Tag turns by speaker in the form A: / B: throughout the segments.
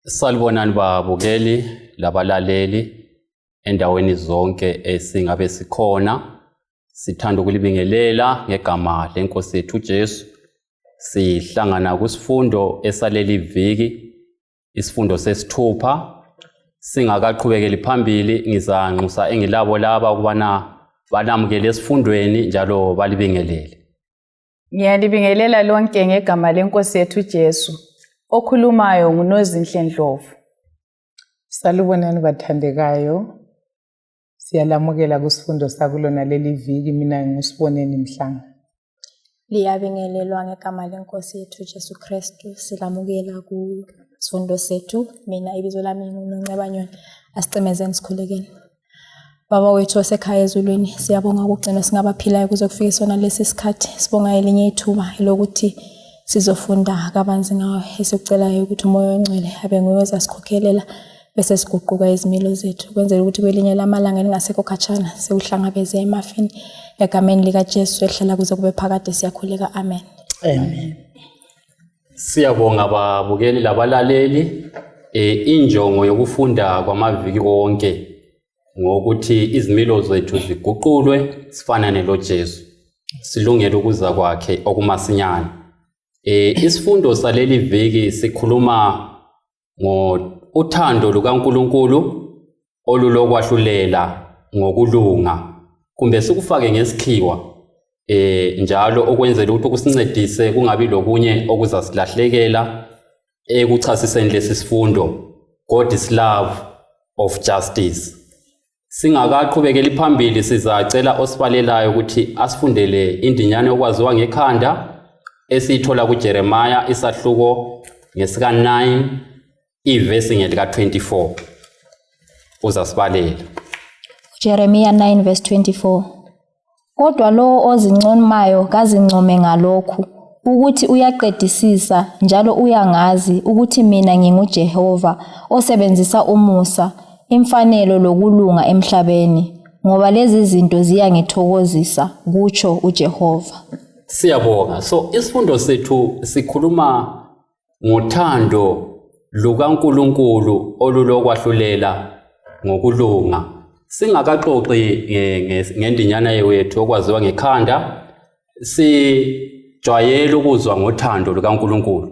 A: Salibonani babukeli labalaleli endaweni zonke esingabe sikhona. Sithanda ukulibingelela ngegama lenkosi yethu Jesu. Sihlangana kusifundo esaleli viki, isifundo sesithupha. Singakaqhubekeli phambili ngizanxusa engilabo laba ukubana banamukele esifundweni njalo balibingelele.
B: Ngiyalibingelela lonke ngegama lenkosi yethu Jesu. Okhulumayo nguNozinhle Ndlovu.
C: Salubonani bathandekayo. Siyalamukela kusifundo sakulona leli viki, mina ngusiboneni Mhlanga.
D: Liyabingelelwa ngegama lenkosi yethu Jesu Kristu. Silamukela kusifundo sethu. Mina ibizo lami nguNoncebanyoni. Asicimezeni sikhulekeni. Baba wethu osekhaya ezulwini, siyabonga ukugcina singabaphilayo kuze kufike sona lesi sikhathi. Sibonga elinye ithuba lokuthi sizofunda kabanzi ngawe. Esikucelayo ukuthi umoya ongcwele abe nguye ozasikhokhelela bese siguquka izimilo zethu, kwenzela ukuthi kwelinye lamalanga lingasekho khatshana sewuhlangabeze emafini. Egameni lika Jesu ehlala kuze kube phakade siyakhuleka. Amen.
C: Amen.
A: Siyabonga babukeli labalaleli. Injongo yokufunda kwamaviki wonke ngokuthi izimilo zethu ziguqulwe sifanane lo Jesu, silungele ukuza kwakhe okumasinyane. Isifundo saleli viki sikhuluma ngothando lukaNkulunkulu olulokwahlulela ngokulunga, kumbe sikufake ngesikhiwa njalo okwenzela ukuthi kusincedise kungabi lokunye okuzasilahlekela ekuchasiseni lesi sifundo, God's love of justice. Singakaqhubekeli phambili sizacela osibalelayo ukuthi asifundele indinyane okwaziwa ngekhanda esithola kuJeremiah isahluko ngesika 9 ivesi ngelika 24. Uzasibalela.
D: Jeremiah 9 verse 24. Kodwa lo ozincomayo kazincome ngalokhu ukuthi uyaqedisisa njalo uyangazi ukuthi mina nginguJehova osebenzisa umusa, imfanelo lokulunga emhlabeni, ngoba lezi zinto ziyangithokozisa, kutsho uJehova.
A: Siyabonga. So isifundo sethu sikhuluma ngothando lukaNkulunkulu olulokwahlulela ngokulunga. Singakaxoxi ngendinyana yethu okwaziwa ngekhanda, sijwayele ukuzwa ngothando lukaNkulunkulu.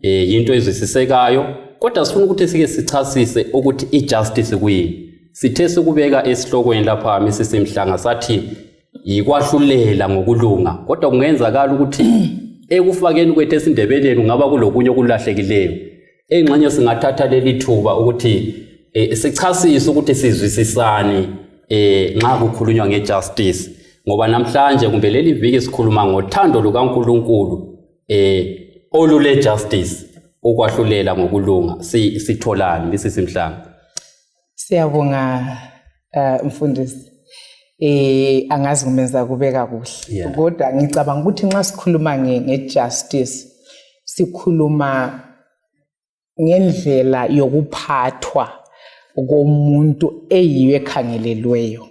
A: Into ezwisisekayo, kodwa sifuna ukuthi sike sichasise ukuthi ijustice kuyini. Sithe sikubeka esihlokweni lapha Mrs. Mhlanga sathi yikwahlulela ngokulunga, kodwa kungenzakala ukuthi ekufakeni kwethu esindebeleni ngaba kulokunye okulahlekileyo. Engxenye singathatha leli thuba ukuthi sichasise ukuthi sizwisisani nxa kukhulunywa ngejustice, ngoba namhlanje kumbe leli viki sikhuluma ngothando lukaNkulunkulu olule justice, ukwahlulela ngokulunga. Sitholani Mrs. Mhlanga?
C: Siyabonga mfundisi. Angazi kumenza kubeka kuhle. Kodwa ngicabanga ukuthi nxa sikhuluma ngejustice sikhuluma ngendlela yokuphathwa komuntu eyiwe ekhangelelweyo.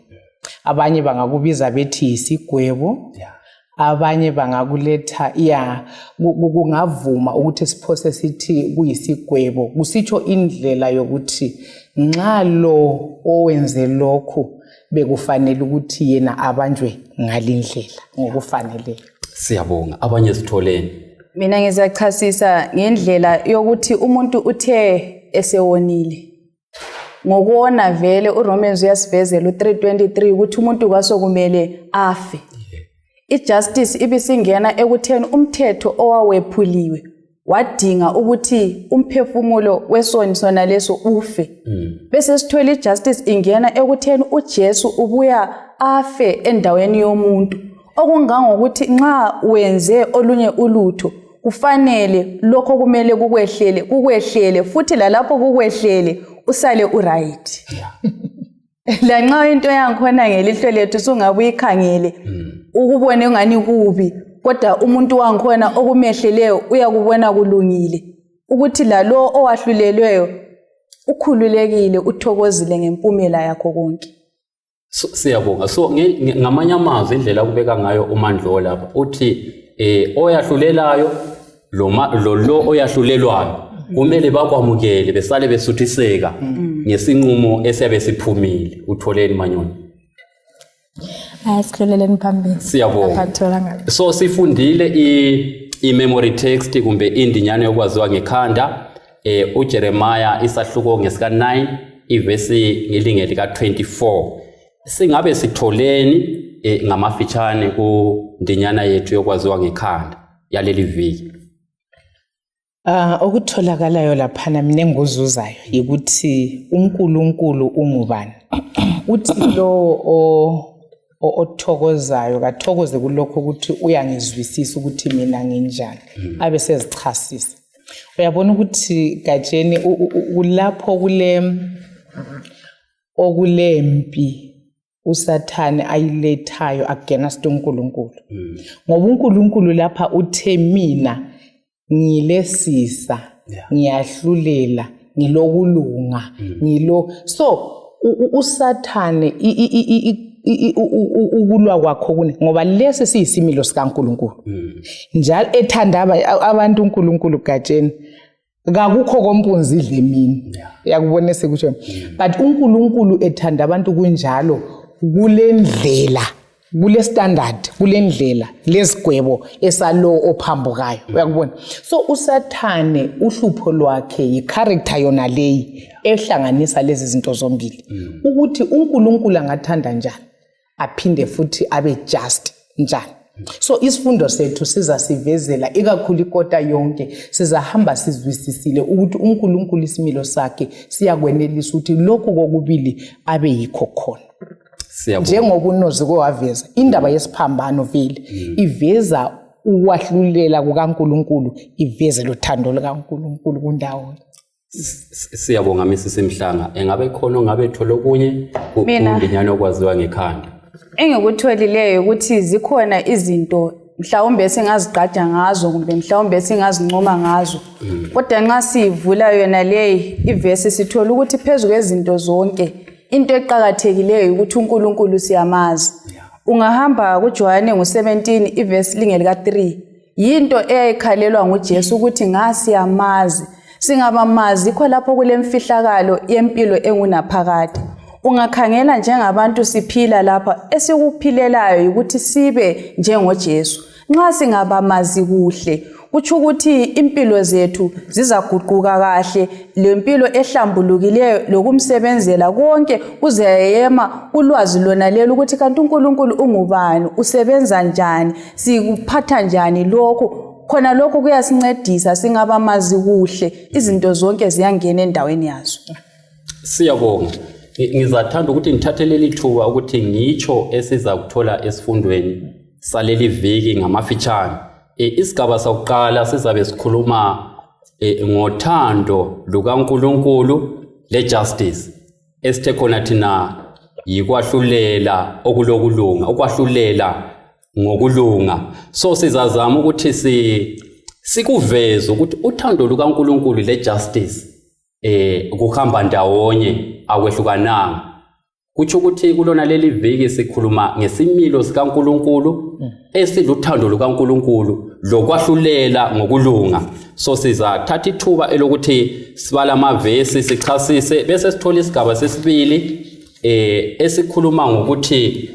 C: Abanye bangakubiza bethi isigwebo, abanye bangakuletha kungavuma ukuthi siphose sithi kuyisigwebo. Kusitsho indlela yokuthi nxa lo owenze lokhu bekufanele ukuthi yena abanjwe ngalindlela ngokufanele.
A: Siyabonga. Abanye sitholeni.
B: Mina ngizachasisa ngendlela yokuthi umuntu uthe esewonile. Ngokuona vele uRomans uyasivezela u3:23 ukuthi umuntu kwasokumele afe. Ijustice ibisingena ekutheni umthetho owawephuliwe wadinga ukuthi umphefumulo wesoni sona leso ufe. Bese sithola ijustice ingena ekutheni uJesu ubuya afe endaweni yomuntu, okungangokuthi nxa wenze olunye ulutho kufanele lokho kumele kukwehlele futhi lalapho kukwehlele usale uright. La nxa into yangikhona ngelihlo lethu sungabuyikhangele ukubone ngani kubi, kodwa umuntu wangikhona okumehleleyo uyakubona kulungile, ukuthi lalo owahlulelweyo ukhululekile, uthokozile ngempumela yakho konke.
A: Siyabonga. So ngamanye amazwi indlela kubeka ngayo uMandlo lapha uthi oyahlulelayo lo oyahlulelwayo kumele bakwamukele besale besuthiseka ngesinqumo esiyabe siphumile. Utholeni Manyoni?
D: Asihloleleni phambili.
A: Siyabonga. So sifundile i-memory text kumbe indinyana yokwaziwa ngekhanda uJeremiah isahluko ngesika 9 ivesi ngelinge lika 24. Singabe sitholeni ngamafitshane ku ndinyana yethu yokwaziwa ngekhanda yaleli viki?
C: Okutholakalayo laphana mina engizuzayo ukuthi uNkulunkulu ungubani. Uthi lo othokozayo kathokoze kulokho ukuthi uyangizwisisa ukuthi mina nginjani abe sezichasisa. Uyabona ukuthi Gatsheni ulapho okulempi uSathane ayilethayo against uNkulunkulu. Ngoba uNkulunkulu lapha uthe mina ngilesisa, ngiyahlulela, ngilokulunga, so uSathane ukulwa kwakho kune ngoba lesi siyisimilo sikaNkulunkulu. Njalo ethanda abantu uNkulunkulu Gatsheni akukho kompunzi idle mina. Yakubona sekutsho. But uNkulunkulu ethanda abantu kunjalo kulendlela, kule standard, kulendlela lesigwebo esalo ophambukayo. Uyakubona? So uSathane uhlupho lwakhe yicharacter yona leyi ehlanganisa lezi zinto zombili. Ukuthi uNkulunkulu angathanda njani aphinde futhi abe just njani. So isifundo sethu sizasivezela ikakhulu ikota yonke sizahamba sizwisisile ukuthi uNkulunkulu isimilo sakhe siyakwenelisa ukuthi lokhu kokubili abe yikho khona. Njengoba uNozi kowaveza indaba yesiphambano vele iveza ukwahlulela kukaNkulunkulu, iveze lothando lukaNkulunkulu kundawo.
A: Siyabonga Mrs. Mhlanga. Engabe khona ngabe thola okunye kundinyana okwaziwa ngekhanda?
B: Engikutholileyo ukuthi zikhona izinto mhlawumbe singazigqaja ngazo kumbe mhlawumbe singazincoma ngazo. Kodwa nxa sivula yona leyi ivesi sithola ukuthi phezulu kwezinto zonke into eqhakathekileyo ukuthi uNkulunkulu siyamazi. Ungahamba kuJohane ngo17 ivesi lingelika 3. Yinto eyayikhalelwa nguJesu ukuthi ngasiyamazi. Singabamazi ikho lapho kulemfihlakalo yempilo engunaphakade. Ungakhangela njengabantu siphila lapha esikuphilelayo ukuthi sibe njengoJesu. Nxa singabamazi kuhle kuthi ukuthi impilo zethu zizaguquka kahle, lempilo ehlambulukileyo lokumsebenzela konke kuzeyema ulwazi lona lelo ukuthi kanti uNkulunkulu ungubani, usebenza njani, sikuphatha njani lokho. Khona lokho kuyasincedisa singabamazi kuhle, izinto zonke ziyangena endaweni yazo.
A: Siyabonga. Ngizathanda ukuthi ngithathele lithuba ukuthi ngitsho esiza kuthola esifundweni saleli viki ngamafitshane. Isigaba sokuqala sizabe sikhuluma ngothando lukaNkulunkulu le-justice. Esithe khona thina yikwahlulela okulokulunga, ukwahlulela ngokulunga. So sizazama ukuthi sikuveze ukuthi uthando lukaNkulunkulu le-justice kuhamba ndawonye akwehlukananga. Kutsho ukuthi kulona leli viki sikhuluma ngesimilo sikaNkulunkulu esiluthando lukaNkulunkulu lokwahlulela ngokulunga. So sizathatha ithuba elokuthi sibala amavesi sichasise bese sithola isigaba sesibili esikhuluma ngokuthi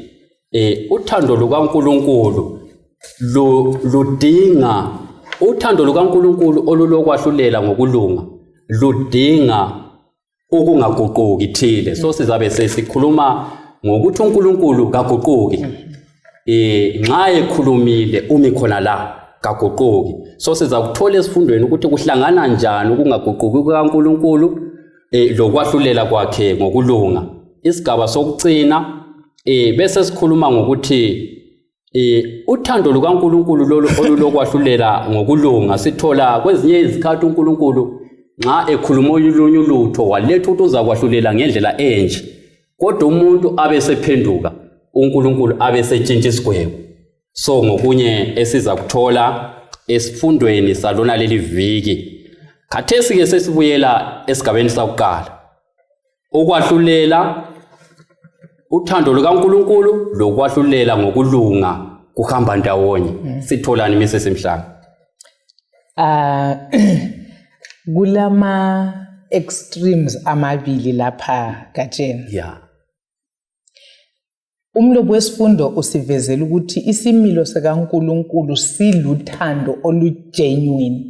A: uthando lukaNkulunkulu ludinga uthando lukaNkulunkulu olulokwahlulela ngokulunga ludinga ukungaguquki thile. So sizabe sesikhuluma ngokuthi uNkulunkulu kaguquki. Nxa ekhulumile umi khona la kaguquki. So sizakuthola esifundweni ukuthi kuhlangana njani ukungaguquki kukaNkulunkulu lokwahlulela kwakhe ngokulunga. Isigaba sokucina bese sikhuluma ngokuthi uthando lukaNkulunkulu lolu olulokwahlulela ngokulunga sithola kwezinye izikhathi uNkulunkulu nxa ekhuluma olunye ulutho waletha ukuthi uzakwahlulela ngendlela enje, kodwa umuntu abe sephenduka uNkulunkulu abe setshintsha isigwebo. So ngokunye esiza kuthola esifundweni salona leli viki. Khathesi ke sesibuyela esigabeni sakuqala. Ukwahlulela uthando lukaNkulunkulu lokwahlulela ngokulunga kuhamba ndawonye. Sitholani Mrs. Mhlanga?
C: kulama extremes amabili lapha Gatsheni.
A: Yeah.
C: Umlobo wesifundo usivezela ukuthi isimilo sikaNkulunkulu siluthando olugenuine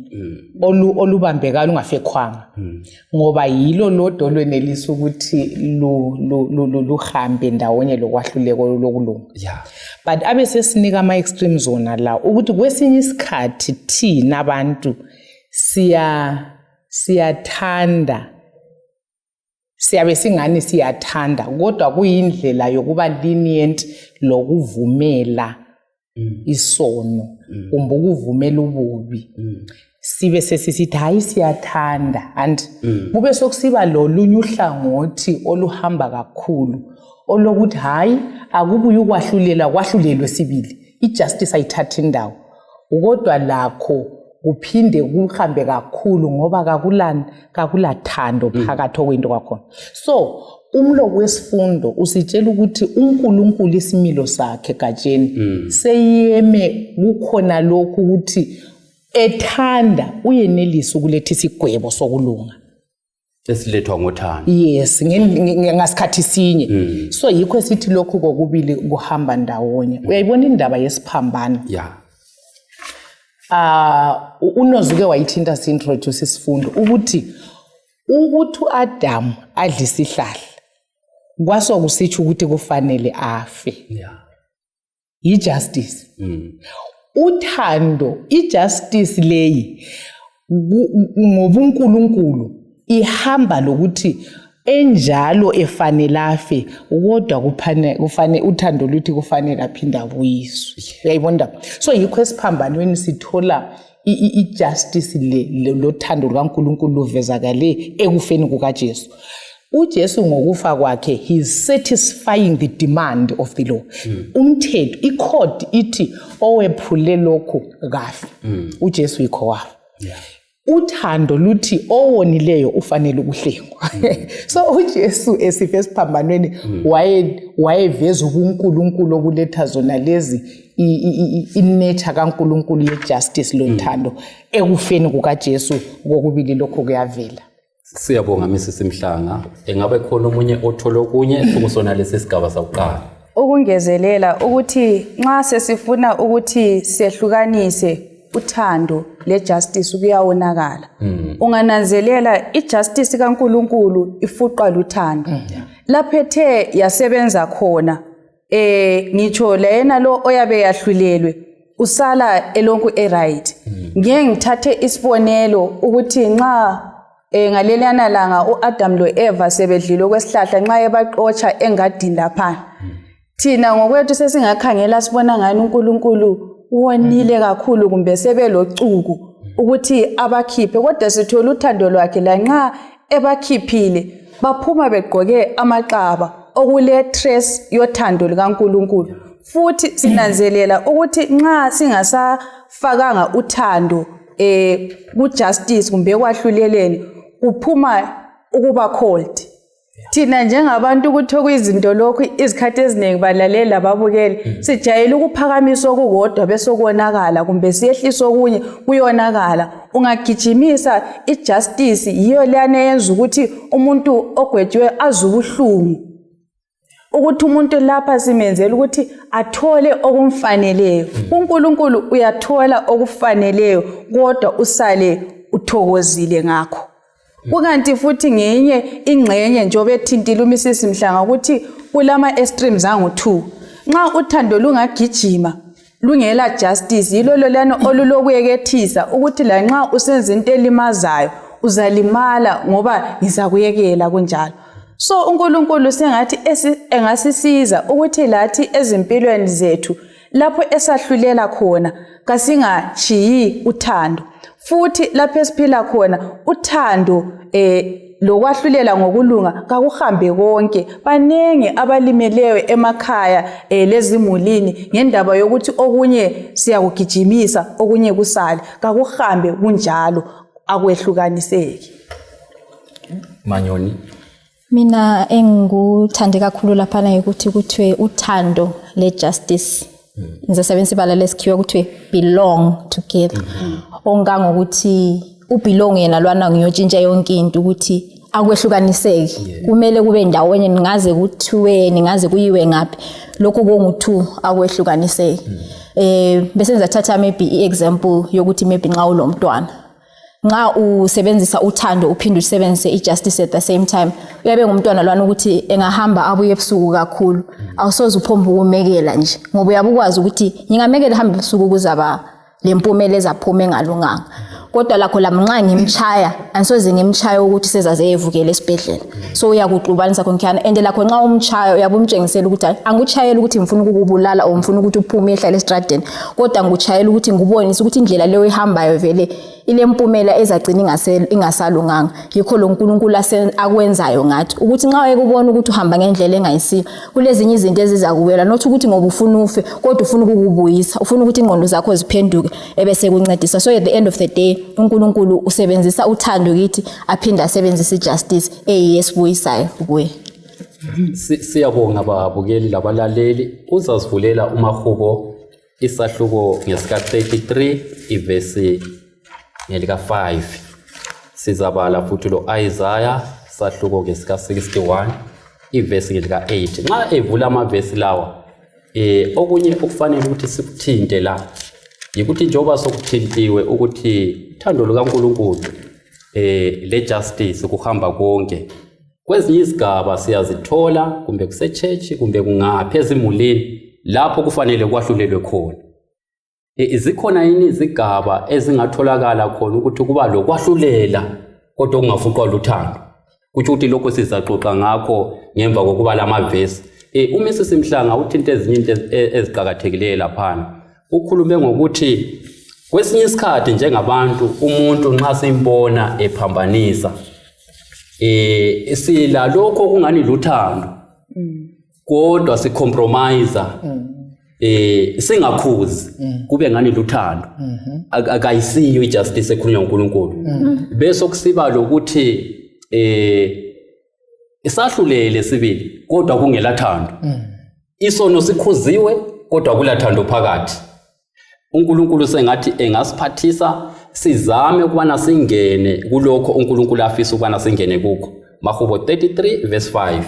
C: olubambekayo lungafekhwanga ngoba yilo lodwa olwenelisa ukuthi luhambe ndawonye lokwahluleka lokulunga.
A: Yeah.
C: But abe sesinika ama extremes zona la ukuthi kwesinye isikhathi thina abantu siyathanda siyabe singani siyathanda kodwa kuyindlela yokuba lenient lokuvumela isono kumbe ukuvumela ububi sibe sesisithi hayi siyathanda and kube sokusiba lolunye uhlangothi oluhamba kakhulu olokuthi hayi akubuye ukwahlulela kwahlulelwe sibili ijustice ayithatha indawo kodwa lakho kuphinde kuhambe kakhulu ngoba kakulathando phakathi okwento kwakhona. So umlobo wesifundo usitshela ukuthi uNkulunkulu isimilo sakhe Gatsheni seyeme kukhona lokhu ukuthi ethanda uyenelisa ukuletha isigwebo sokulunga
A: esilethwa ngothando.
C: Yes, ngasikhathi sinye. So yikho esithi lokhu kokubili kuhamba ndawonye. Uyayibona indaba yesiphambano.
A: Yeah.
C: Unozuke wayithinta si-introduce isifundo ukuthi uAdam adla isihlahla kwaso kusitsho ukuthi kufanele afe.
A: Yeah.
C: Ijustice. Uthando ijustice leyi ngoba uNkulunkulu ihamba lokuthi enjalo efanele afe kodwa kufanele uthando luthi kufanele aphinda abuyiswe. Uyayibona? So yikho esiphambanweni sithola ijustice lothando lukaNkulunkulu luvezakale ekufeni kukaJesu. uJesu ngokufa kwakhe he is satisfying the demand of the law. Umthetho icourt ithi owephule lokho kafi. uJesu ikho wafa. Uthando luthi owonileyo ufanele ukuhlengwa. So uJesu esife esiphambanweni wayeveza uNkulunkulu okuletha zona lezi inature kaNkulunkulu yejustice lothando ekufeni kukaJesu kokubili lokho kuyavela.
A: Siyabonga Mrs. Mhlanga. Engabe khona omunye othola okunye ukusona lesi sigaba sakuqala.
B: Ukungezelela ukuthi nxa sesifuna ukuthi sehlukanise uthando lejustice kuyawonakala. Ungananzelela ijustice kaNkulunkulu ifuqwa luthando. Laphethe yasebenza khona ngitsho lena lo oyabe yahlulelwe usala elonku eright. Ngeke ngithathe isibonelo ukuthi nxa ngalelana langa uAdam loEva sebedlile kwesihlahla nxa ebaxotsha engadini lapha. Thina ngokwethu sesingakhangela sibona ngani uNkulunkulu wonile kakhulu kumbe sebelocuku ukuthi abakhiphe kodwa sithola uthando lwakhe lanxa ebakhiphile baphuma begqoke amaqaba okule trace yothando likaNkulunkulu. Futhi sinanzelela ukuthi nxa singasafakanga uthando kujustice kumbe kwahluleleni uphuma ukuba cold. Thina njengabantu ukuthi okuyizinto lokhu izikhathi eziningi balalela ababukeli sijayele ukuphakamisa okukodwa bese konakala kumbe siyehlisa okunye kuyonakala. Ungagijimisa ijustice yiyo lana yenza ukuthi umuntu ogwetshwe azubuhlungu ukuthi umuntu lapha simenzela ukuthi athole okumfaneleyo. uNkulunkulu uyathola okufaneleyo kodwa usale uthokozile ngakho. Kukanti futhi ngenye ingxenye njobe ethintile uMrs Mhlanga ukuthi kulama extremes angu2. Nxa uthando lungagijima lungela justice yilo lolana olulokuyekethisa ukuthi la nxa usenza into elimazayo uzalimala ngoba ngizakuyekela kunjalo. So uNkulunkulu sengathi engasisiza ukuthi lathi ezimpilweni zethu lapho esahlulela khona kasingachiyi uthando. Futhi lapho esiphila khona uthando lokwahlulela ngokulunga kakuhambe konke. Banenge abalimeleyo emakhaya lezimulini ngendaba yokuthi okunye siyakugijimisa okunye kusale kakuhambe kunjalo akwehlukaniseki.
A: Manyoni.
D: Mina engikuthande kakhulu lapha na ukuthi kuthiwe uthando lejustice. Ngisebenzisa ibala lesikhiwa kuthiwe belong together. Ongangokuthi ubelong yena lwana ngiyotshintsha yonke into ukuthi akwehlukaniseki kumele kube ndawonye ningaze kuthiwe ningaze kuyiwe ngaphi lokho kongu2 akwehlukaniseki bese ngizathatha maybe iexample yokuthi maybe nxa ulomntwana nxa usebenzisa uthando uphinde usebenzise ijustice at the same time uyabe ngumntwana lwana ukuthi engahamba abuye ebusuku kakhulu awusoze uphomba ukumekela nje ngoba uyabukwazi ukuthi ngingamekela hamba ebusuku kuzaba lempumela ezaphuma engalunganga kodwa lakho lamnxa ngimchaya ansoze ngimchaya ukuthi sezaze evukele esibhedlela so uyakuxubanisa konkhana ende lakho nxa umchaya uyabumtshengisela ukuthi angutshayela ukuthi ngifuna ukukubulala or ngifuna ukuthi uphume ehlala estradeni kodwa ngutshayela ukuthi ngubonise ukuthi indlela leyo ihambayo vele ile mpumela ezagcina ingasalunganga yikho lo nkulunkulu akwenzayo ngathi ukuthi nxa uyekubona ukuthi uhamba ngendlela engayisiyo kulezinye izinto eziza kuwela not ukuthi ngoba ufuna ufe kodwa ufuna ukukubuyisa ufuna ukuthi ingqondo zakho ziphenduke ebese kuncedisa so at the end of the day uNkulunkulu usebenzisa uthando kithi aphinda asebenzisa ijustice eyesibuyisayo kuye.
A: Siyabonga ababukeli labalaleli uzasivulela uMahubo isahluko ngesika 33 ivesi ngelika 5 sizabala futhi lo Isaiah sahluko ngesika 61 ivesi ngelika 8 nxa evula amavesi lawa okunye okufanele ukuthi sikuthinte la yikuthi njoba sokuthintiwe ukuthi thando lukaNkulunkulu le justice kuhamba konke kwezinye izigaba siyazithola kumbe kuse church kumbe kungaphi ezimulini lapho kufanele kwahlulelwe khona izikhona yini izigaba ezingatholakala khona ukuthi kuba lokwahlulela kodwa kungafuqwa luthando kuthi ukuthi lokho sizaxoxa ngakho ngemva kokuba lamavesi uMrs Mhlanga uthinta ezinye into eziqhakathekileyo lapha ukhulume ngokuthi kwesinye isikhathi njengabantu umuntu nxa simbona ephambanisa sila lokho kungani luthando kodwa sicompromise singakhuzi kube ngani luthando akayisiyo ijustice ekhulunywa uNkulunkulu bese kusiba lokuthi isahlulele sibili kodwa kungelathando isono sikhuziwe kodwa kulathando phakathi uNkulunkulu sengathi engasiphathisa sizame ukubana singene kulokho uNkulunkulu afisa ukubana singene kukho. Mahubo 33 verse 5.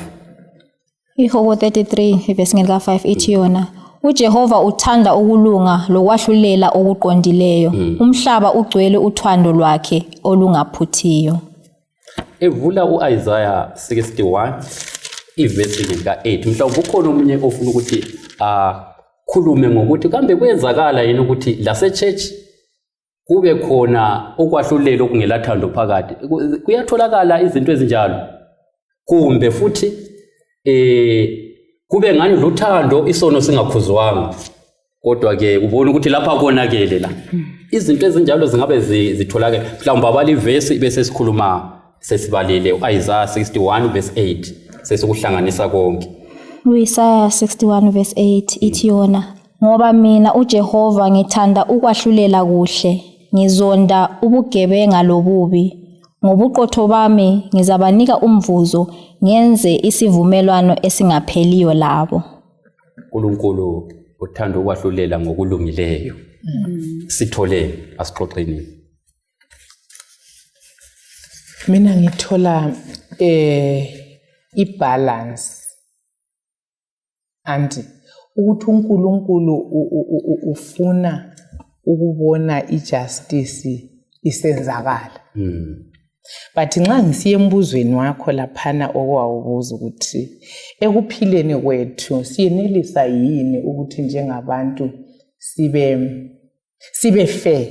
D: Ihobo 33 verse 5 ithi yona uJehova uthanda ukulunga lokwahlulela okuqondileyo umhlaba ugcwele uthando lwakhe olungaphuthiyo.
A: Evula uIsaiah 61 ivesi lika 8 mhlawumbe ukhona umunye ofuna ukuthi khulume ngokuthi kambe kwenzakala yini ukuthi lase church kube khona okwahlulela okungelathando phakathi kuyatholakala izinto ezinjalo kumbe futhi kube ngani luthando isono singakhuzwanga kodwa ke ubona ukuthi lapha konakele la izinto ezinjalo zingabe zitholakala mhlawumbe abali verse bese sikhuluma sesibalile uIsaiah 61 verse 8 sesikuhlanganisa konke.
D: Isaiah 61 verse 8 ithi yona ngoba mina uJehova ngithanda ukwahlulela kuhle ngizonda ubugebenga lobubi ngobuqotho bami ngizabanika umvuzo ngenze isivumelwano esingapheliyo labo.
A: uNkulunkulu uthanda ukwahlulela ngokulungileyo sithole asixoxeni.
C: Mina ngithola ibalance and ukuthi uNkulunkulu ufuna ukubona ijustice isenzakala. But nxa ngisiye embuzweni wakho laphana okwawubuza ukuthi ekuphileni kwethu siyenelisa yini ukuthi njengabantu sibe fair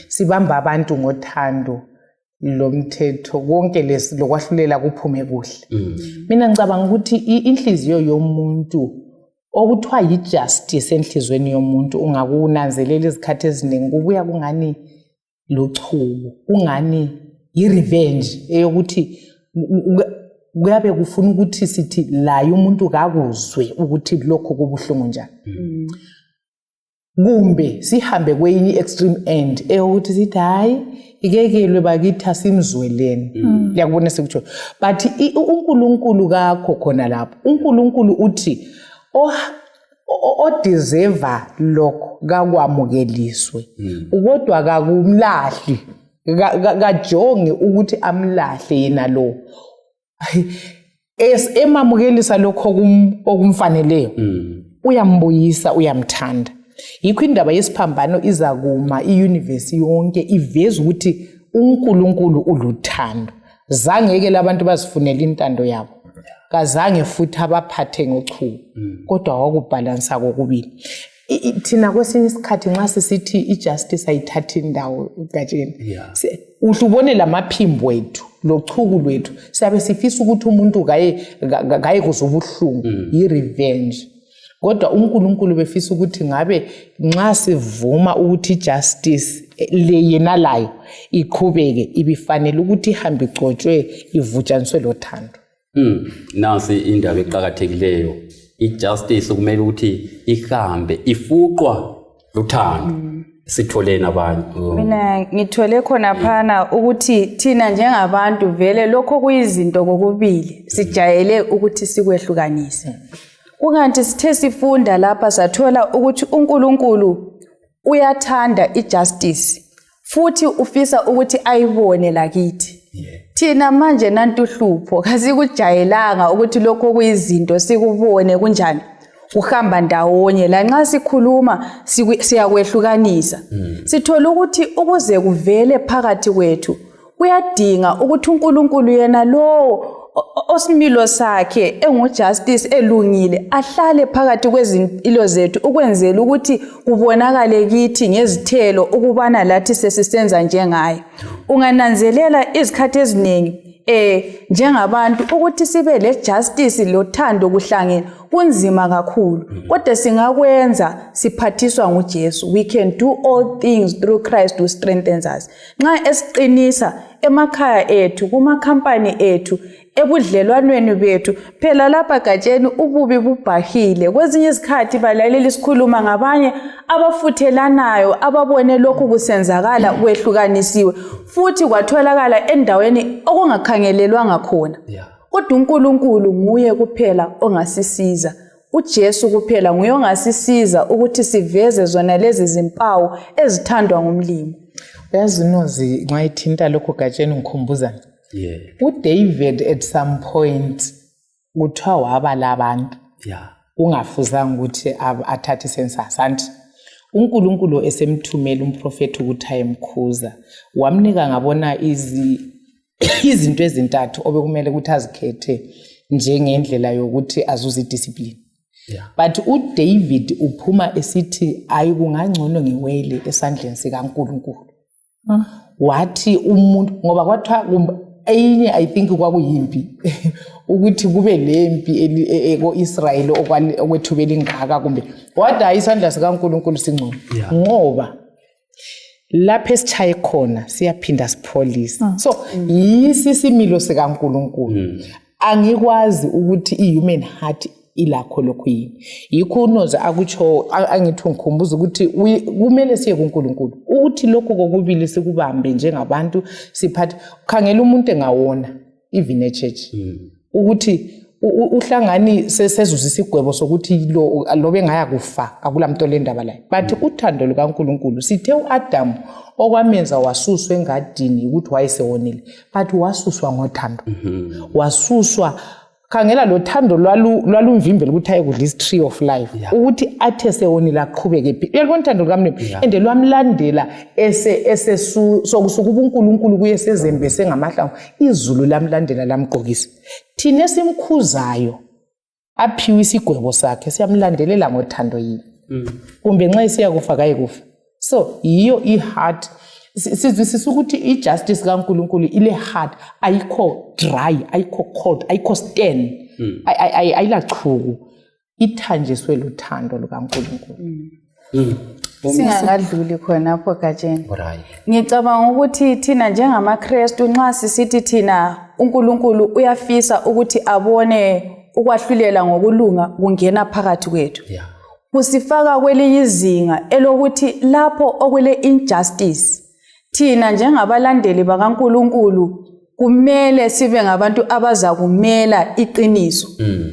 C: sibamba abantu ngothando lomthetho konke lokwahlulela kuphume kuhle. Mina ngicabanga ukuthi inhliziyo yomuntu okuthiwa yijustice enhlizweni yomuntu ungakunanzelela izikhathi eziningi kubuya kungani lochubo kungani irevenge eyokuthi kuyabe kufuna ukuthi sithi layo umuntu kakuzwe ukuthi lokho kubuhlungu njani. Kumbe sihambe kwenye extreme end eyokuthi sithi hayi ikekelwe bakithi asimzweleni liyakubona sekutsho but uNkulunkulu kakho khona lapho uNkulunkulu uthi deserve lokho kakwamukeliswe kodwa kakumlahli kajonge ukuthi amlahle yena lo emamukelisa lokho okumfaneleyo uyambuyisa uyamthanda. Yikho indaba yesiphambano izakuma iuniverse yonke iveza ukuthi uNkulunkulu uluthando. Zangeke labantu bazifunela intando yabo, kazange futhi abaphathe ngochuku, kodwa wakubhalansa kokubili. Thina kwesinye isikhathi nxa sisithi ijustice ayithatha indawo uGatsheni, uhlubone lamaphimbo wethu lochuku lwethu siyabe sifisa ukuthi umuntu gaye kuzobuhlungu i-revenge. Kodwa uNkulunkulu befisa ukuthi ngabe nxa sivuma ukuthi ijustice le yena layo iqhubeke ibifanele ukuthi ihambe igcotshwe ivutshaniswe lothando.
A: Nansi indaba eqhakathekileyo. Ijustice kumele ukuthi ihambe ifuqwa luthando. Sitholeni abantu.
B: Mina ngithole khona phana ukuthi thina njengabantu vele lokho kuyizinto kokubili sijayele ukuthi sikwehlukanise. Kunganti sithe sifunda lapha sathola ukuthi uNkulunkulu uyathanda ijustice futhi ufisa ukuthi ayibone lakithi. Thina manje nantuhlupho kasikujayelanga ukuthi lokho kuyizinto sikubone kunjani uhamba ndawonye la nxa sikhuluma siyakwehlukanisa. Sithola ukuthi ukuze kuvele phakathi kwethu kuyadinga ukuthi uNkulunkulu yena lo osimilo sakhe engujustice elungile ahlale phakathi kwezimpilo zethu ukwenzela ukuthi kubonakale kithi ngezithelo ukubana lathi sesisenza njengaye. Ungananzelela izikhathi eziningi njengabantu ukuthi sibe le justice lothando kuhlangene kunzima kakhulu, kodwa singakwenza siphathiswa nguJesu. We can do all things through Christ who strengthens us. Nxa esiqinisa emakhaya ethu, kuma company ethu, ebudlelwaneni bethu, phela lapha Gatsheni ububi bubhahile. Kwezinye izikhathi balalela isikhuluma ngabanye abafuthelanayo ababone lokhu kusenzakala kwehlukanisiwe futhi kwatholakala endaweni okungakhangelelwanga khona. Kodwa uNkulunkulu nguye kuphela ongasisiza. uJesu kuphela nguye ongasisiza ukuthi siveze zona lezi zimpawu ezithandwa ngumlimi.
C: Yazi nozi nxa ithinta lokho Gatsheni ngikhumbuza. uDavid at some point kuthiwa wabala abantu. Ungafuzanga ukuthi athathe census anti uNkulunkulu esemthumela umprofeti ukuthi ayemkhuza wamnika ngabona izinto ezintathu obekumele ukuthi azikhethe njengendlela yokuthi azuze idiscipline. But uDavid uphuma esithi ayikungangcono ngiwele esandleni sikaNkulunkulu. Wathi umuntu ngoba kwathiwa enye I think kwakuyimpi ukuthi kube lempi eko-Israyeli okwethubela ingaka kumbe wada isandla sikaNkulunkulu singcono ngoba lapha esichaye khona siyaphinda sipholisa. So yisisimilo sikaNkulunkulu. Angikwazi ukuthi ihuman heart ilakho lokho yini. Yikho unoza akutsho angithi ngikhumbuza ukuthi kumele siye kuNkulunkulu ukuthi lokho kokubili sikubambe njengabantu siphathe khangela umuntu engawona even eChurch ukuthi uhlangani sezuza isigwebo sokuthi lo bengaya kufa akulamnto lendaba la. But uthando lukaNkulunkulu sithe uAdam okwamenza wasuswa engadini ukuthi wayesewonile but wasuswa ngothando. Wasuswa khangela lo thando lwalumvimbela ukuthi ayekudla itree of life ukuthi athe sewonile aqhubeke phi. Uyalibona uthando lukaMnene ende lwamlandela sokusuka uNkulunkulu kuye sezembe sengamahlangu izulu lamlandela lamgqokisa. Thina esimkhuzayo aphiwe isigwebo sakhe siyamlandelela ngothando yini kumbe nxa isiya kufa kaye kufa. So yiyo iheart sizwisisa ukuthi ijustice kaNkulunkulu ile heart ayikho dry ayikho cold ayikho stern ayilachuku ithanjiswe luthando lukaNkulunkulu.
B: Singangadluli khonapho Gatsheni. Ngicabanga ukuthi thina njengamaKristu nxa sisithi thina uNkulunkulu uyafisa ukuthi abone ukwahlulela ngokulunga kungena phakathi kwethu. Kusifaka kwelinye izinga elokuthi lapho okule injustice thina njengabalandeli bakaNkulunkulu kumele sibe ngabantu abaza kumela iqiniso.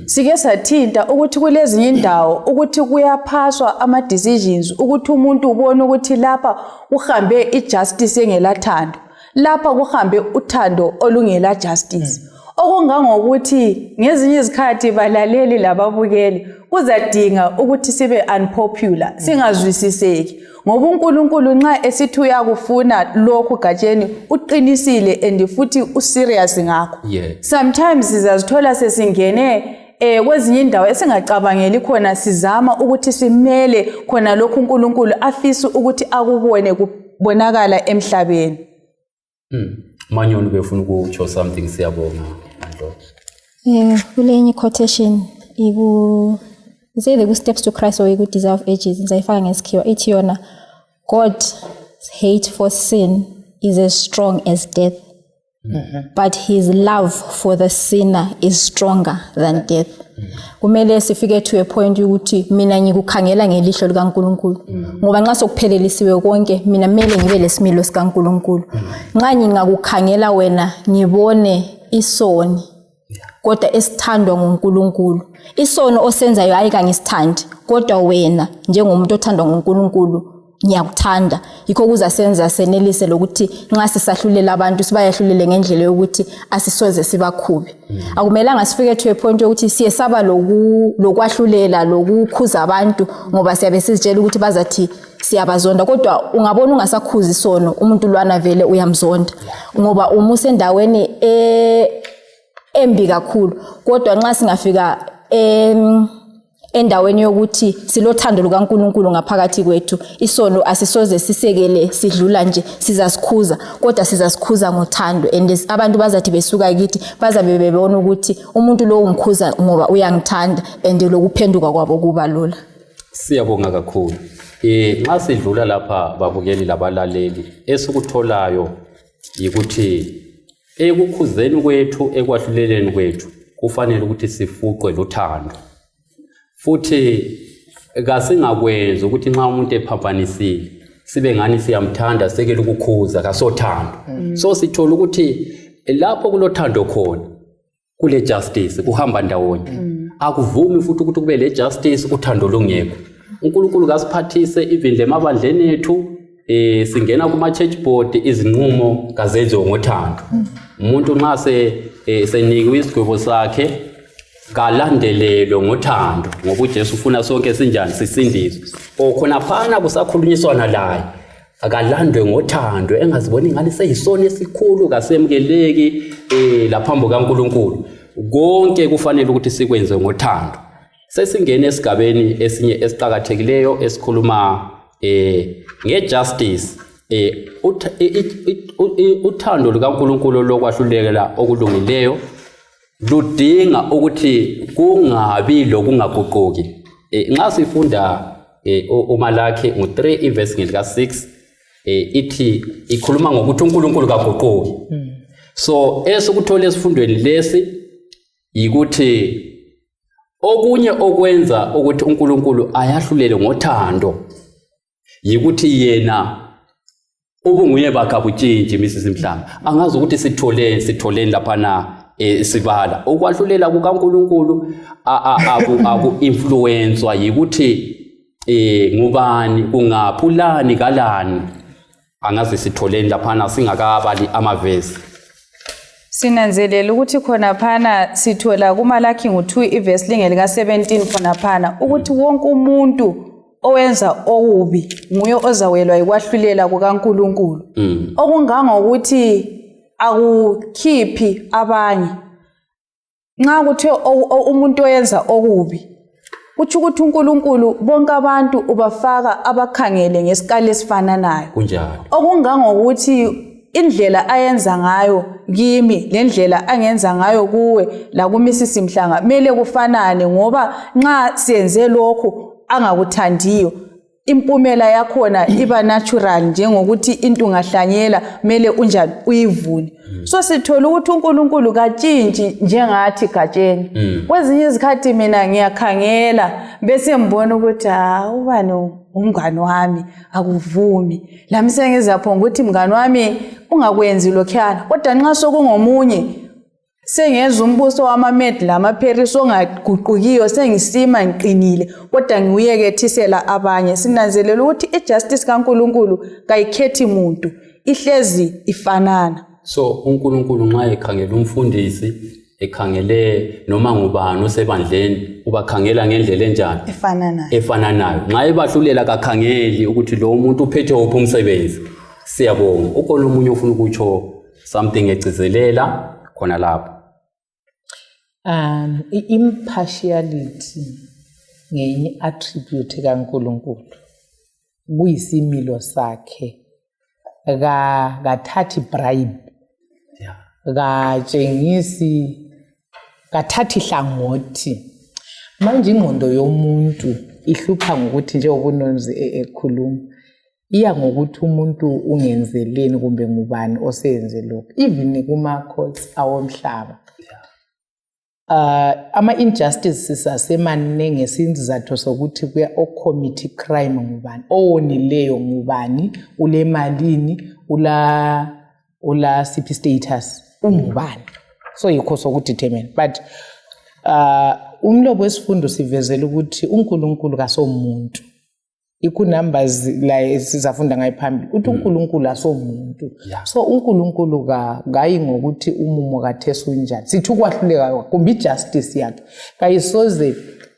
B: Sike sathinta ukuthi kulezinye indawo ukuthi kuyaphaswa ama decisions ukuthi umuntu ubone ukuthi lapha uhambe ijustice engelathando. lapha kuhambe uthando olungela justice. Okungangokuthi ngezinye izikhathi balaleli lababukeli kuzadinga ukuthi sibe unpopular, singazwisiseki. Ngoba uNkulunkulu nxa esithi uyakufuna lokhu gatsheni uqinisile and futhi userious ngakho. Sometimes sizazithola sesingene kwezinye indawo esingacabangeli khona sizama ukuthi simele khona lokhu uNkulunkulu afisa ukuthi akubone kubonakala emhlabeni.
A: Manyoni befuna ukutsho something siyabonga Andlo.
D: Kulenye quotation say the steps to Christ or good desire of ages ngizayifaka ngesikhiwa ithi yona God's hate for sin is as strong as death. But his love for the sinner is stronger than death. Kumele sifike to a point ukuthi mina ngikukhangela ngelihlo likaNkulunkulu ngoba nxa sokuphelelisiwe konke mina mele ngibe lesimilo sikaNkulunkulu. Nxa ngingakukhangela wena ngibone isoni kodwa esithandwa nguNkulunkulu. Isono osenzayo hayi kangisithandi kodwa wena njengomuntu othandwa nguNkulunkulu ngiyakuthanda. Yikho kuzasenza senelise lokuthi nxa sisahlulela abantu sibayahlulele ngendlela yokuthi asisoze sibakhube. Akumelanga sifike to a point yokuthi siyesaba lokwahlulela lokukhuza abantu ngoba siyabe sizitshela ukuthi bazathi siyabazonda kodwa ungabona ungasakhuza isono umuntu lwana vele uyamzonda ngoba umuse endaweni embi kakhulu. Kodwa nxa singafika endaweni yokuthi silothando lukaNkulunkulu ngaphakathi kwethu isono asisoze sisekele sidlula nje sizasikhuza kodwa sizasikhuza ngothando and abantu bazathi besuka kithi bazabe bebona ukuthi umuntu lo umkhuza ngoba uyangithanda and lokuphenduka kwabo kuba lula.
A: Siyabonga kakhulu. Nxa sidlula lapha babukeli labalaleli esikutholayo ukuthi ekukhuzeni kwethu ekwahluleleni kwethu kufanele ukuthi sifuqwe luthando. Futhi kasingakwenza ukuthi nxa umuntu ephaphanisile sibe ngani siyamthanda sekele ukukhuza kasothando. So sithola ukuthi lapho kulothando khona kule justice kuhamba ndawonye. Akuvumi futhi ukuthi kube le justice uthando lungekho. uNkulunkulu kasiphathise even lemabandleni ethu singena kuma church board izinqumo kazenziwe ngothando. Umuntu nxa senikwe isigwebo sakhe kalandelelo ngothando ngoba uJesu ufuna sonke sinjani sisindiswe. Okhona phana kusakhulunyiswana laye akalandwe ngothando engaziboni ngani seyisona esikhulu kasemkeleki laphambo kaNkulunkulu. Konke kufanele ukuthi sikwenze ngothando. Sesingene esigabeni esinye esiqhakathekileyo esikhuluma ngejustice. Uthando lukaNkulunkulu lokwahlulekela okulungileyo ludinga ukuthi kungabi lokungaguquki. Nxa sifunda uMalaki ngo3 iverse ngika 6 ithi ikhuluma ngokuthi uNkulunkulu kaguquki. So esukuthola esifundweni lesi yikuthi okunye okwenza ukuthi uNkulunkulu ayahlulele ngothando yikuthi yena ubunguye bakabutshintshi Mrs Mhlanga. Angazi ukuthi sitholeni lapha na sibala ukwahlulela kukaNkulunkulu aku influencewa yikuthi ngubani kungaphulani kalani. Angazi sitholeni lapha singakabali amavesi.
B: Sinanzelela ukuthi khona phana sithola kuMalaki ngo2 iverse lingelika 17 khona phana ukuthi wonke umuntu owenza okubi nguye ozawelwa ikwahlulela kukaNkulunkulu. Okungangokuthi akukhiphi abanye. Nxa kuthe umuntu oyenza okubi kuthi ukuthi uNkulunkulu bonke abantu ubafaka abakhangele ngesikali esifananayo.
A: Kunjalo.
B: Okungangokuthi indlela ayenza ngayo kimi lendlela angenza ngayo kuwe la kuMrs Mhlanga mele kufanane ngoba nxa siyenze lokho angakuthandiyo impumela yakhona iba natural njengokuthi into ungahlanyela mele unjani uyivune. So sithola ukuthi uNkulunkulu katshintshi njengathi gatsheni. Kwezinye izikhathi mina ngiyakhangela bese ngibona ukuthi ubani umngani wami akuvumi. Lami sengizaphonga ukuthi mngani wami ungakwenzi lokhana kodwa nxa sokungomunye sengeza umbuso wamaMed lamaParis ongaguqukiyo sengisima ngiqinile kodwa ngiuyekethisela abanye. Sinanzelela ukuthi ijustice kaNkulunkulu kayikhethi umuntu ihlezi ifanana.
A: So uNkulunkulu nxa ekhangela umfundisi ekhangele noma ngubani osebandleni ubakhangela ngendlela enjani efananayo. Nxa ebahlulela kakhangeli ukuthi lo umuntu uphethe uphi umsebenzi. Siyabonga. Ukhona umunye ufuna ukutsho something egcizelela khona lapho.
C: Impartiality ngenye attribute kaNkulunkulu. Kuyisimilo sakhe. Kathathi bribe. Katshengisi kathathi hlangothi. Manje ingqondo yomuntu ihlupha ngokuthi nje ubunonzi ekhuluma iya ngokuthi umuntu ungenzeleni kumbe ngubani oseyenze lokho. Even kuma courts awomhlaba. Ama injustices asemanenge ngesizathu sokuthi kuya ocommit crime ngubani, owonileyo ngubani, ulemalini, ula CP status ungubani. So yikho sokudetermine. But umlobo wesifundo sivezela ukuthi uNkulunkulu kasomuntu. Numbers la sizafunda ngayiphambili uthi uNkulunkulu asomuntu. So uNkulunkulu ngayi ngokuthi umumo kaThesu unjani. Sithi ukwahluleka kumbe ijustice yakhe kayisoze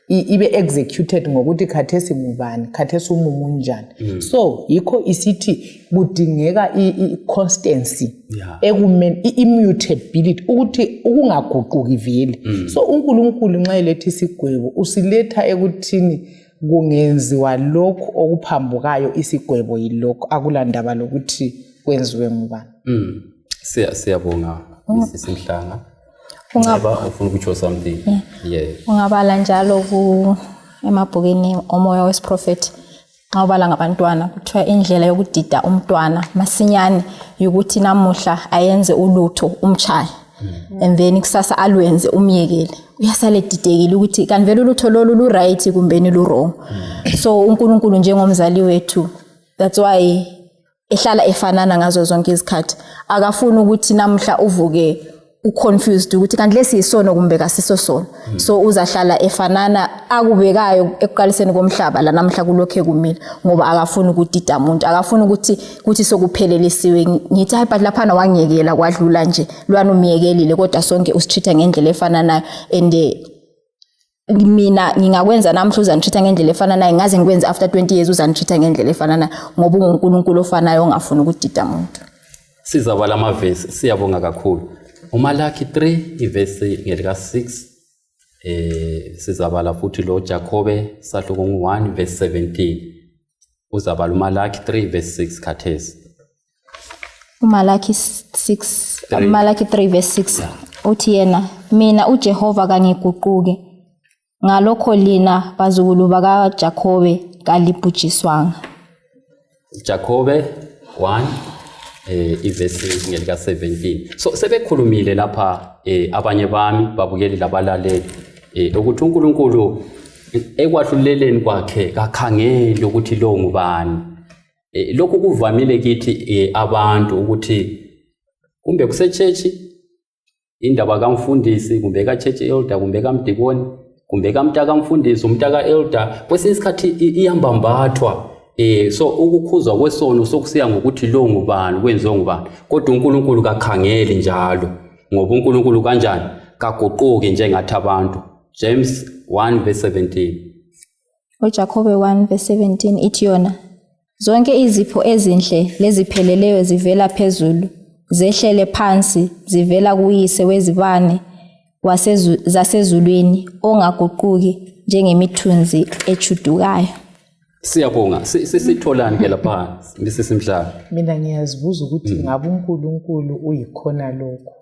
C: ibe executed ngokuthi khathesi ngubani, khathesi umumo unjani. So yikho isithi kudingeka iconstancy ekumeni immutability ukuthi ukungaguquki vele. So uNkulunkulu nxa eletha isigwebo usiletha ekuthini kungenziwa lokho okuphambukayo isigwebo yilokho akulandaba lokuthi kwenziwe ngubani.
A: Siyabonga Sisimhlanga. Ungaba ufuna ukutsho something.
D: Ungabala njalo emabhukeni omoya wesiprofeti xa ubala ngabantwana kuthiwa indlela yokudida umntwana masinyane ukuthi namuhla ayenze ulutho umchaye and then kusasa alwenze umyekele. Uyasale didekile ukuthi kanti vele ulutho lolu lu right kumbe ni lu wrong. So uNkulunkulu njengomzali wethu, that's why ehlala efanana ngazo zonke izikhathi. Akafuni ukuthi namhla uvuke uconfused ukuthi kanti lesi isono kumbe kasiso sono. So uzahlala efanana akubekayo ekuqaliseni komhlaba la namhla kulokhe kumile ngoba akafuni ukudida umuntu, akafuni ukuthi sokuphelelisiwe. Ngithi hayi but lapha wangiyekela kwadlula nje lwana umiyekelile kodwa sonke usitreat ngendlela efananayo and mina ngingakwenza namhla uzanitreat ngendlela efananayo ngaze ngikwenze after 20 years uzanitreat ngendlela efananayo ngoba uNkulunkulu ofanayo ongafuni ukudida umuntu.
A: Sizabala amavesi siyabonga kakhulu. Umalaki 3 ivesi ngelika 6 sizabala futhi lo Jakobe sahluko 1 verse 17. Uzabala uMalaki 3 verse 6 khathesi.
D: Umalaki 6 Malaki 3 verse 6 uthi yena mina uJehova kangiguquke ngalokho lina bazukulu baka Jakobe kalibhujiswanga.
A: Jakobe 1 ivesi ngelika 17. So sebekhulumile lapha abanye bami babukeli labalaleli ukuthi uNkulunkulu ekwahluleleni kwakhe kakhangeli ukuthi lo ngubani. Lokhu kuvamile kithi abantu ukuthi kumbe kusechurch indaba kaMfundisi kumbe kaChurch elder kumbe kaMdikoni kumbe kaMtaka mfundisi umtaka elder kwesinye isikhathi iyambambathwa. So ukukhuzwa kwesono sokusiya ngokuthi lo ngubani kwenziwe ngubani kodwa uNkulunkulu kakhangeli njalo ngoba uNkulunkulu kanjani kaguquki njengathi abantu. James 1 verse 17.
D: uJakobe 1 verse 17 ithi yona zonke izipho ezinhle lezipheleleyo zivela phezulu zehlele phansi zivela kuyise wezibane zasezulwini ongaguquki njengemithunzi echudukayo.
A: Siyabonga sisitholani ke lapha Sisimhlanga.
C: Mina ngiyazibuza ukuthi ngabe uNkulunkulu uyikhona lokho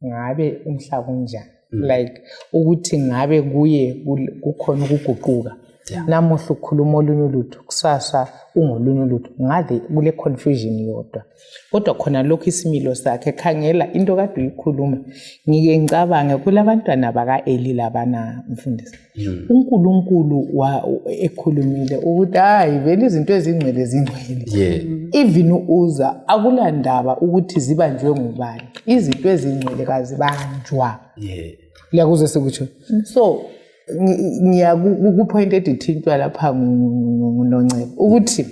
C: ngabe umhlaba unjani like ukuthi ngabe kuye kukhona ukuguquka. Namuhla ukhuluma olunye ulutho kusasa ungolunye ulutho ngabe kule confusion yodwa kodwa khona lokho isimilo sakhe khangela into kade uyikhuluma ngike ngicabange kulabantwana baka Eli labana mfundisi. uNkulunkulu ekhulumile ukuthi hayi vele izinto ezingcwele zingcwele. Even uza akulandaba ukuthi zibanjwe ngubani izinto ezingcwele kazibanjwa. Liyakuze sikutsho. So ngiyakupoint edithintwa lapha nguNongcebo ukuthi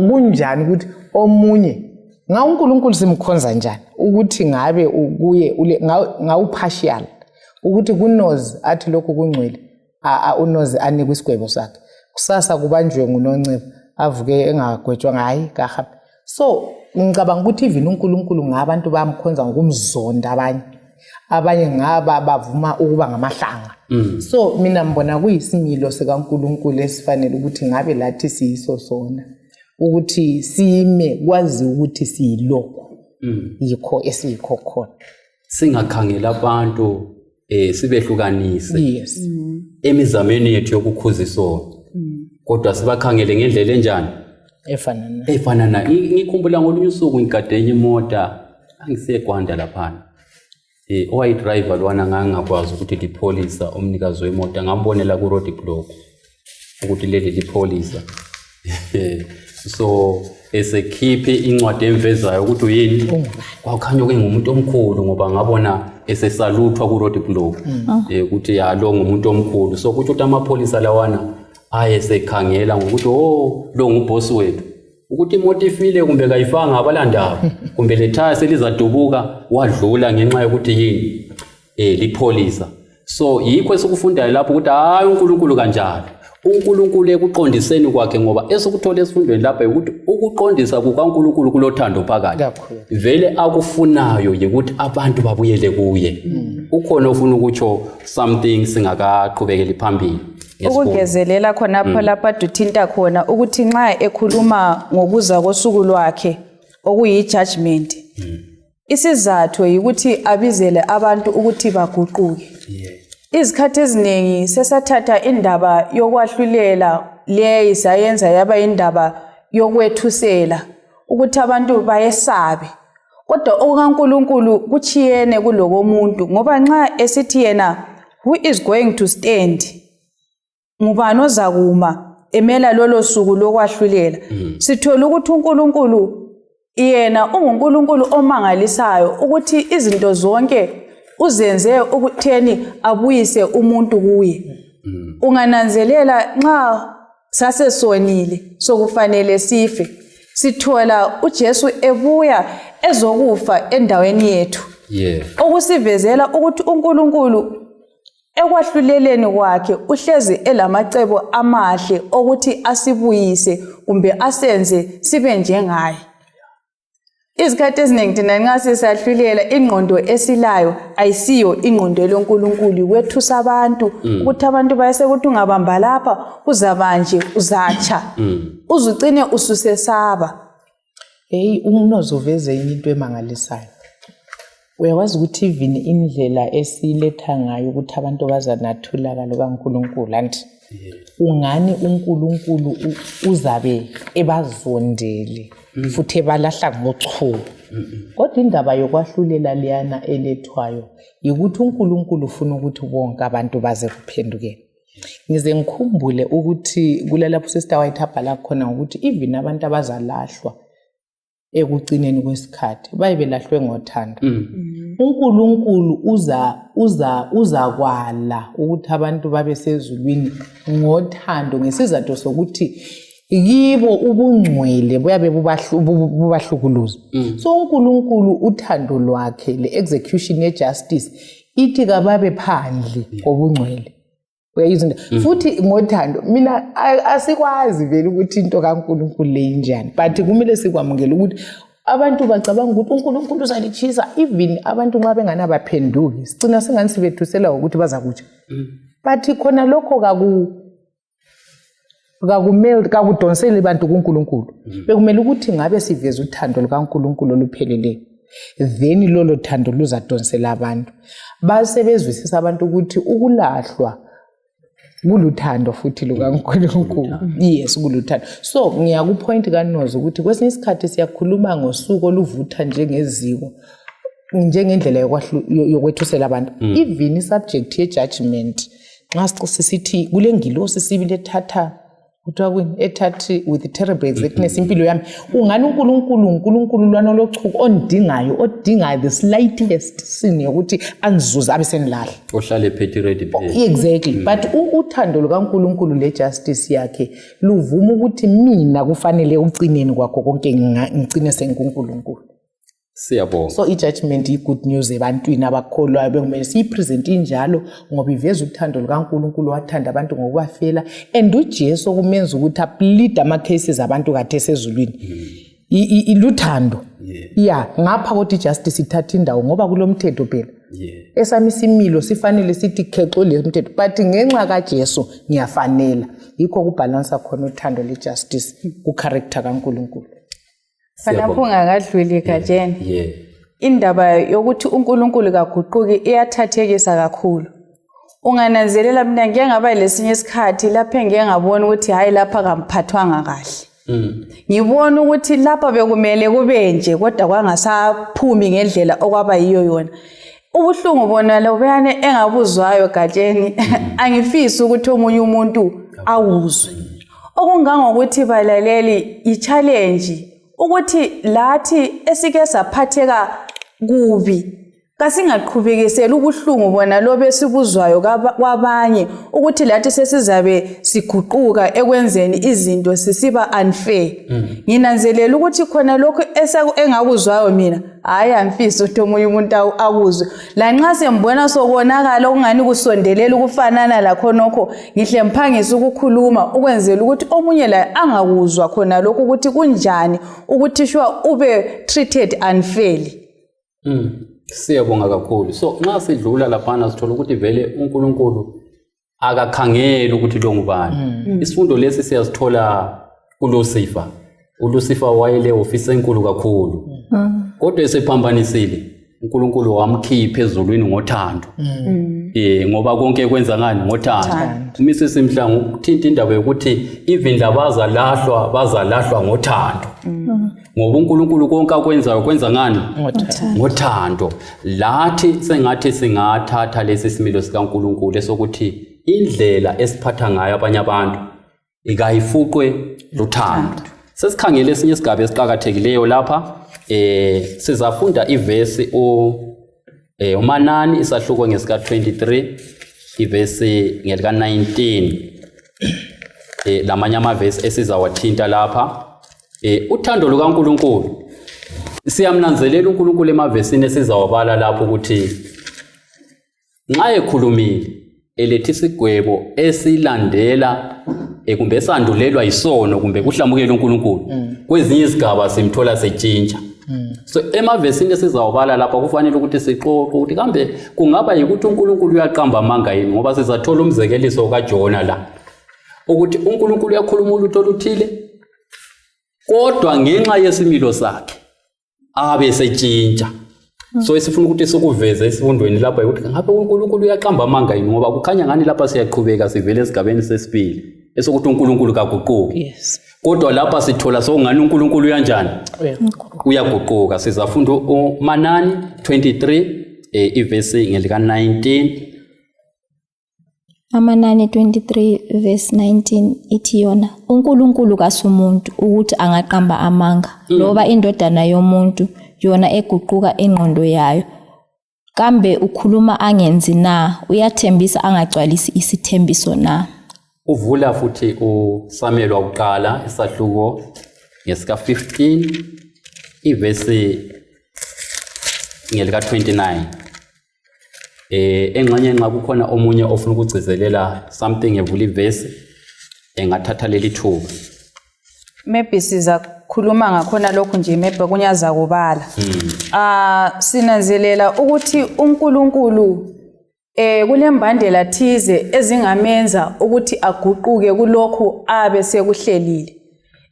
C: kunjani ukuthi omunye uNkulunkulu simkhonza njani ukuthi ngabe ukuye ngawupartial ukuthi kunozi athi lokhu kungcwele unozi anikwe isigwebo sakhe kusasa kubanjwe nguNonceba avuke engagwetshwa hayi kaHabi. So ngicabanga ukuthi even uNkulunkulu ngabantu bamkhonza ngokumzonda abanye ngaba bavuma ukuba ngamahlanga. So mina ngibona kuyisimilo sikaNkulunkulu esifanele ukuthi ngabe lathi siyiso sona ukuthi sime kwazi ukuthi siyilokho yikho esiyikho khona
A: singakhangela abantu sibehlukanise
C: yes
A: emizameni yethu yokukhuza isono kodwa sibakhangele ngendlela enjani efana na ngikhumbula ngolunye usuku ngikade enye imota angiseGwanda laphana owayi-driver lwana ngangakwazi ukuthi lipholisa umnikazi wemoto ngambonela ku road block ukuthi leli lipholisa so esekhiphe incwadi emvezayo ukuthi uyini kwakhanya kengumuntu omkhulu ngoba ngabona esesaluthwa ku road block ukuthi lo ngumuntu omkhulu so kuthi amapholisa lawana ayesekhangela ngokuthi lo nguboss wethu ukuthi imoto ifile kumbe kayifanga abalandaba kumbe lethaya selizadubuka wadlula ngenxa yokuthi yini lipholisa. So yikho esikufundayo lapho ukuthi hayi uNkulunkulu kanjalo uNkulunkulu ekuqondiseni kwakhe ngoba esukuthola esifundweni lapha ukuthi ukuqondisa kukaNkulunkulu kulothando phakathi vele akufunayo ukuthi abantu babuyele kuye. Ukhona ufuna ukutsho something singakaqhubekeli phambili
B: ukugezelela khonapho lapha duthinta khona ukuthi nxa ekhuluma ngokuza kosuku lwakhe okuyi-judgment isizathu yikuthi abizele abantu ukuthi baguquke. Izikhathi eziningi sesathatha indaba yokwahlulela leyi sayenza yaba indaba yokwethusela ukuthi abantu bayesabe kodwa okaNkulunkulu kuchiyene kulokomuntu ngoba nxa esithi yena who is going to stand ngubani ozakuma emela lolo suku lokwahlulela sithola ukuthi uNkulunkulu yena unguNkulunkulu omangalisayo ukuthi izinto zonke uzenze ukutheni abuyise umuntu kuye. Ungananzelela nxa sasesonile sokufanele sife sithola uJesu ebuya ezokufa endaweni yethu okusivezela ukuthi uNkulunkulu ekwahluleleni kwakhe uhlezi elamacebo amahle ukuthi asibuyise kumbe asenze sibe njengaye. Izikhathi eziningi thina nxa sisahlulela ingqondo esilayo ayisiyo ingqondo loNkulunkulu wethusa abantu ukuthi abantu bayese ukuthi ungabamba lapha uzabanje uzatsha uzucine ususesaba.
C: Umnozo veze into emangalisayo. Uyawazi ukuthi even indlela esiletha ngayo ukuthi abantu bazanathula kaloba uNkulunkulu anti ungani uNkulunkulu uzabe ebazondele futhi ebalahla ngochuku kodwa indaba yokwahlulela liyana elethwayo ukuthi uNkulunkulu ufuna ukuthi bonke abantu baze kuphendukeni. Ngize ngikhumbule ukuthi kulalapho sister wayithaphala khona ukuthi even abantu abazalahlwa ekugcineni kwesikhathi bayebelahlwe ngothando. uNkulunkulu uzakwala ukuthi abantu babe sezulwini ngothando ngesizathu sokuthi yibo ubungcwele buyabe bubahlukuluza. So uNkulunkulu uthando lwakhe le execution ye justice ithi kababe phandle obungcwele. Uyayizwa futhi ngothando mina asikwazi vele ukuthi into kaNkulunkulu le injani but kumele sikwamukele ukuthi abantu bacabanga ukuthi uNkulunkulu uzalichisa even abantu nxa benganabaphenduki sicina singani sibethusela ukuthi baza kutsha but khona lokho kakudonseli abantu kuNkulunkulu bekumele ukuthi ngabe siveze uthando lukaNkulunkulu olupheleleyo then lolo thando luzadonsela abantu basebezwisisa abantu ukuthi ukulahlwa kuluthando futhi lukaNkulunkulu. Yes kuluthando. So ngiyakupoint kaNozo ukuthi kwesinye isikhathi siyakhuluma ngosuku oluvutha njengeziko njengendlela yokwethusela abantu even subject ye judgment nxa sisithi kulengilosi sibile thatha kuthiwa kwini ethathi with terrible exactness impilo yami ungani uNkulunkulu lwana lochuku odingayo the slightest sin yokuthi angizuze abe senilahla
A: ohlale phethe ready phela
C: exactly but uthando lukaNkulunkulu le justice yakhe luvuma ukuthi mina kufanele ucineni kwakho konke ngicine senkuNkulunkulu.
A: Siyabonga.
C: So i-judgment i-good news ebantwini abakholwayo bekumele siyipresent injalo ngoba iveza uthando lukaNkulunkulu wathanda abantu ngokubafela and uJesu kumenza ukuthi aplead ama-cases abantu kade esezulwini. Luthando. Yeah, ngapha kodwa i-justice ithatha indawo ngoba kulomthetho phela. Esami isimilo sifanele sithi khexo le mthetho but ngenxa kaJesu ngiyafanela. Yikho kubalansa khona uthando le-justice ku-character kaNkulunkulu.
B: Fanapho ungakadluli Gajeni. Indaba yokuthi uNkulunkulu kaguquki iyathathekisa kakhulu. Ungananzelela mina ngeke ngaba lesinye isikhathi lapha ngeke ngabona ukuthi hayi lapha kamphathwanga kahle. Ngibona ukuthi lapha bekumele kube nje kodwa kwangasaphumi ngendlela okwaba yiyo yona. Ubuhlungu bona lo beyane engabuzwayo Gajeni angifisi ukuthi omunye umuntu awuzwe. Okungangokuthi balaleli i-challenge ukuthi lathi esike saphatheka kubi kasingaqhubekiseli ubuhlungu bona lobe sibuzwayo kwabanye ukuthi lathi sesizabe siguquka ekwenzeni izinto sisiba unfair. Nginanzelela ukuthi khona lokho engakuzwayo mina hayi angifisi ukuthi omunye umuntu akuzwe lanxa sembona sokonakala okungani kusondelela ukufanana lakho nokho ngihle mphangisa ukukhuluma ukwenzela ukuthi omunye la angakuzwa khona lokho ukuthi kunjani ukuthi shwa ube treated unfairly.
A: Siyabonga kakhulu. So nxa sidlula laphana sithola ukuthi vele uNkulunkulu akakhangela ukuthi lo ngubani. Isifundo lesi siyasithola kuLucifer. uLucifer wayele ofisa enkulu kakhulu. Kodwa esephambanisile uNkulunkulu wamkhipha ezulwini ngothando. Ngoba konke kwenza ngani ngothando. Umisisi Mhlangu ukuthinta indaba yokuthi even labazalahlwa bazalahlwa ngothando. Ngoba uNkulunkulu konke akwenzayo kwenza ngani ngothando. Lathi sengathi singathatha lesi similo sikaNkulunkulu esokuthi indlela esiphatha ngayo abanye abantu ikayifuqwe luthando. Sesikhangele esinye isigaba esiqhakathekileyo lapha sizafunda ivesi uManani isahluko ngesika 23 ivesi ngelika 19 lamanye amavesi esizawathinta lapha. Uthando lukaNkulunkulu siyamnanzelela uNkulunkulu emavesini esizawabala lapho ukuthi nxa ekhulumile elethi isigwebo esilandela kumbe esandulelwa isono kumbe kuhlamukela uNkulunkulu kwezinye izigaba simthola setshintsha. So emavesini esizawabala lapha kufanele ukuthi sixoxe ukuthi kambe kungaba yikuthi uNkulunkulu uyaqamba amanga yini ngoba sizathola umzekeliso kaJona la ukuthi uNkulunkulu uyakhuluma ulutho oluthile kodwa ngenxa yesimilo sakhe abe setshintsha. So esifuna ukuthi sikuveze esifundweni lapha ukuthi ngabe uNkulunkulu uyaqamba amanga yini ngoba kukhanya ngani lapha siyaqhubeka sivele esigabeni sesibili esokuthi uNkulunkulu kaguquki. Kodwa lapha sithola sokungani uNkulunkulu uyanjani uyaguquka. Sizafunda uManani 23 ivesi ngelika 19.
D: Amanani 23 verse 19 ithi yona uNkulunkulu kasumuntu ukuthi angaqamba amanga loba indodana yomuntu yona eguquka engqondo yayo kambe ukhuluma angenzi na uyathembisa angagcwalisi isithembiso na.
A: Uvula futhi uSamuel wakuqala isahluko ngesika 15 ivesi ngelika 29. Engxenye nxa kukhona omunye ofuna ukugcizelela something evula ivesi engathatha leli thuba.
B: Maybe siza khuluma ngakhona lokho nje maybe kunyaza kubala. Sinanzelela ukuthi uNkulunkulu kulembandela thize ezingamenza ukuthi aguquke kulokho abe sekuhlelile.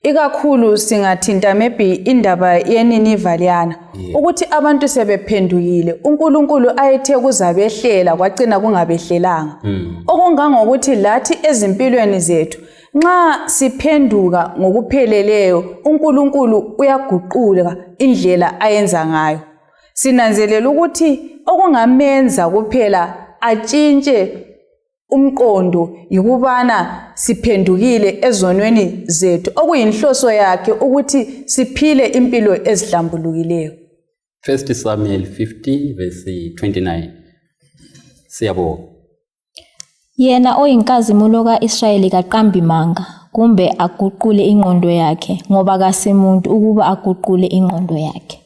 B: Ikakhulu singathinta maybe indaba yeNiniva liyana ukuthi abantu sebephendukile uNkulunkulu ayethe kuzabehlela kwagcina kungabehlelanga. Okungangokuthi lathi ezimpilweni zethu nxa siphenduka ngokupheleleyo uNkulunkulu uyaguqula indlela ayenza ngayo. Sinanzelela ukuthi okungamenza kuphela atshintshe umqondo yikubana siphendukile ezonweni zethu okuyinhloso yakhe ukuthi siphile impilo ezihlambulukileyo.
A: 1 Samuel 50 verse 29. Siyabonga.
D: Yena oyinkazimulo kaIsrayeli kaqambi manga kumbe aguqule ingqondo yakhe ngoba kasimuntu ukuba aguqule ingqondo yakhe.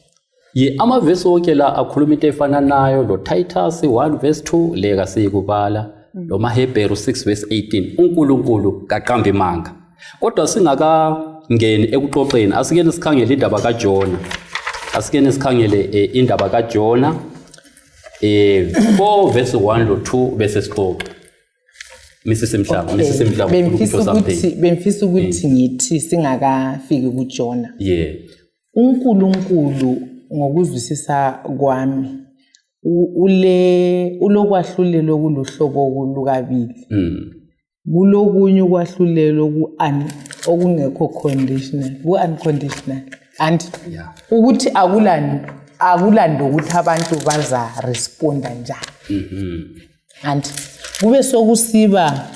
A: Amavesi wonke la akhuluma into efana nayo lo Titus 1 verse 2 leka sikubala lo maHebheru 6 verse 18 uNkulunkulu kaqambi manga. Kodwa singakangeni ekuxoxeni asikene sikhangele indaba kaJona. Asikene sikhangele indaba kaJona 4 verse 1 lo 2 bese sixoxa.
C: Bemfisa ukuthi ngithi singakafiki kuJona. uNkulunkulu ngokuzwisisa kwami ulokwahlulela kuluhlobo olukabili. Kulokunye ukwahlulelo okungekho conditional, unconditional and ukuthi akulanda ukuthi abantu baza responda njani. And kube sokusiba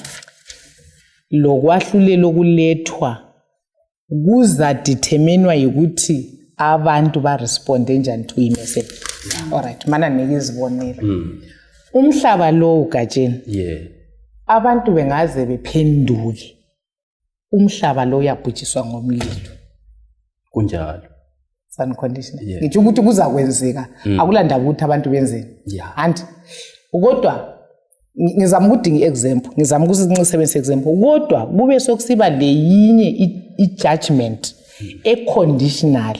C: lokwahlulelo kulethwa kuza determinwa ukuthi abantu ba responde njani to imessage. Alright, mana nikizibonela. Umhlaba lo ugatsheni. Abantu bengaze bephenduke. Umhlaba lo uyabhujiswa ngomlilo.
A: Kunjalo.
C: Unconditional. Ngithi ukuthi kuzakwenzeka akulanda ukuthi abantu benzeni. And kodwa ngizama ukudinga example, ngizama ukusebenzisa example kodwa kube sokusiba leyinye i-judgment e-conditional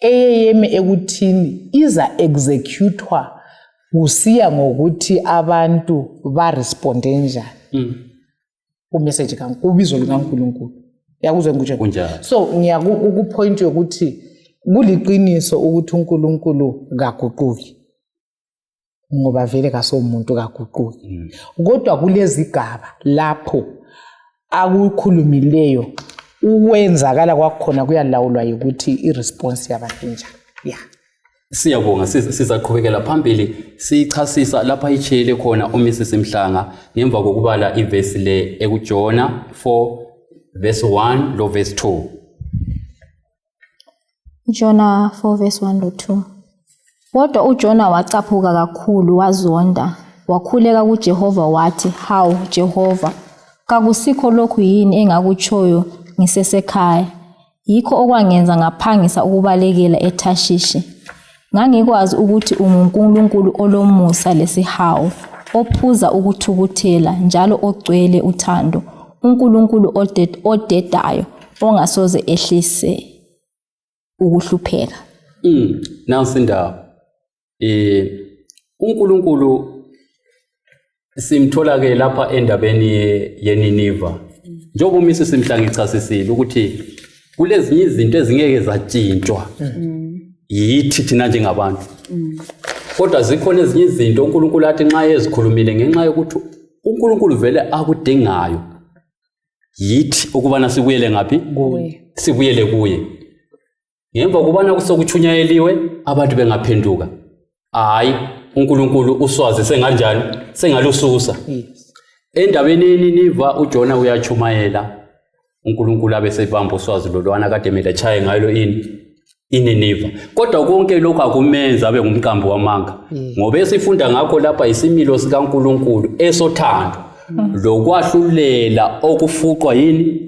C: eyeme ekuthini iza executwa kusiya ngokuthi abantu ba responde njani ku-message kubizo likaNkulunkulu. Yakuzwe ngikutsho. So ngiyakupoint ukuthi kuliqiniso ukuthi uNkulunkulu kaguquki ngoba vele kasomuntu kaguquki. Kodwa kulezigaba lapho akukhulumileyo ukwenzakala kwakhona kuyalawulwa ukuthi iresponse yabantu njani.
A: Siyabonga sizaqhubekela phambili sichasisa lapha ichele khona uMrs Mhlanga ngemva kokubala ivesi le ekuJona 4 verse 1 lo verse 2.
D: Jona 4 verse 1 lo 2. Kodwa uJona wacaphuka kakhulu wazonda wakhuleka kuJehova wathi, "Hawu Jehova, kakusikho lokhu yini engakutshoyo ngisesekhaya? Yikho okwangenza ngaphangisa ukubalekela eTashishi. Ngangikwazi ukuthi uNkulunkulu olomusa lesihawu, ophuza ukuthukuthela njalo ogcwele uthando, uNkulunkulu odedayo ongasoze ehlise ukuhlupheka."
A: Nansi indaba. uNkulunkulu simthola ke lapha endabeni yeNiniva. Njengoba uMrs Mhlanga ichasisile ukuthi kulezinye izinto ezingeke zatshintshwa yithi thina njengabantu. Kodwa zikhona ezinye izinto uNkulunkulu athi nxa ezikhulumile ngenxa yokuthi uNkulunkulu vele akudingayo yithi ukubana sibuyele ngapi? Sibuyele kuye. Ngemva kubana kusokuchunyayeliwe abantu bengaphenduka. Hayi, uNkulunkulu uswazi senganjani? Sengalususa. Endabeni yeNiniva uJona uyachumayela. uNkulunkulu abesebamba uswazi lolwana kade mele chaye ngalo iNiniva. Kodwa konke lokho akumenza abe ngumqambi wamanga. Ngoba esifunda ngakho lapha isimilo sikaNkulunkulu esothando. Lokwahlulela okufuqwa yini?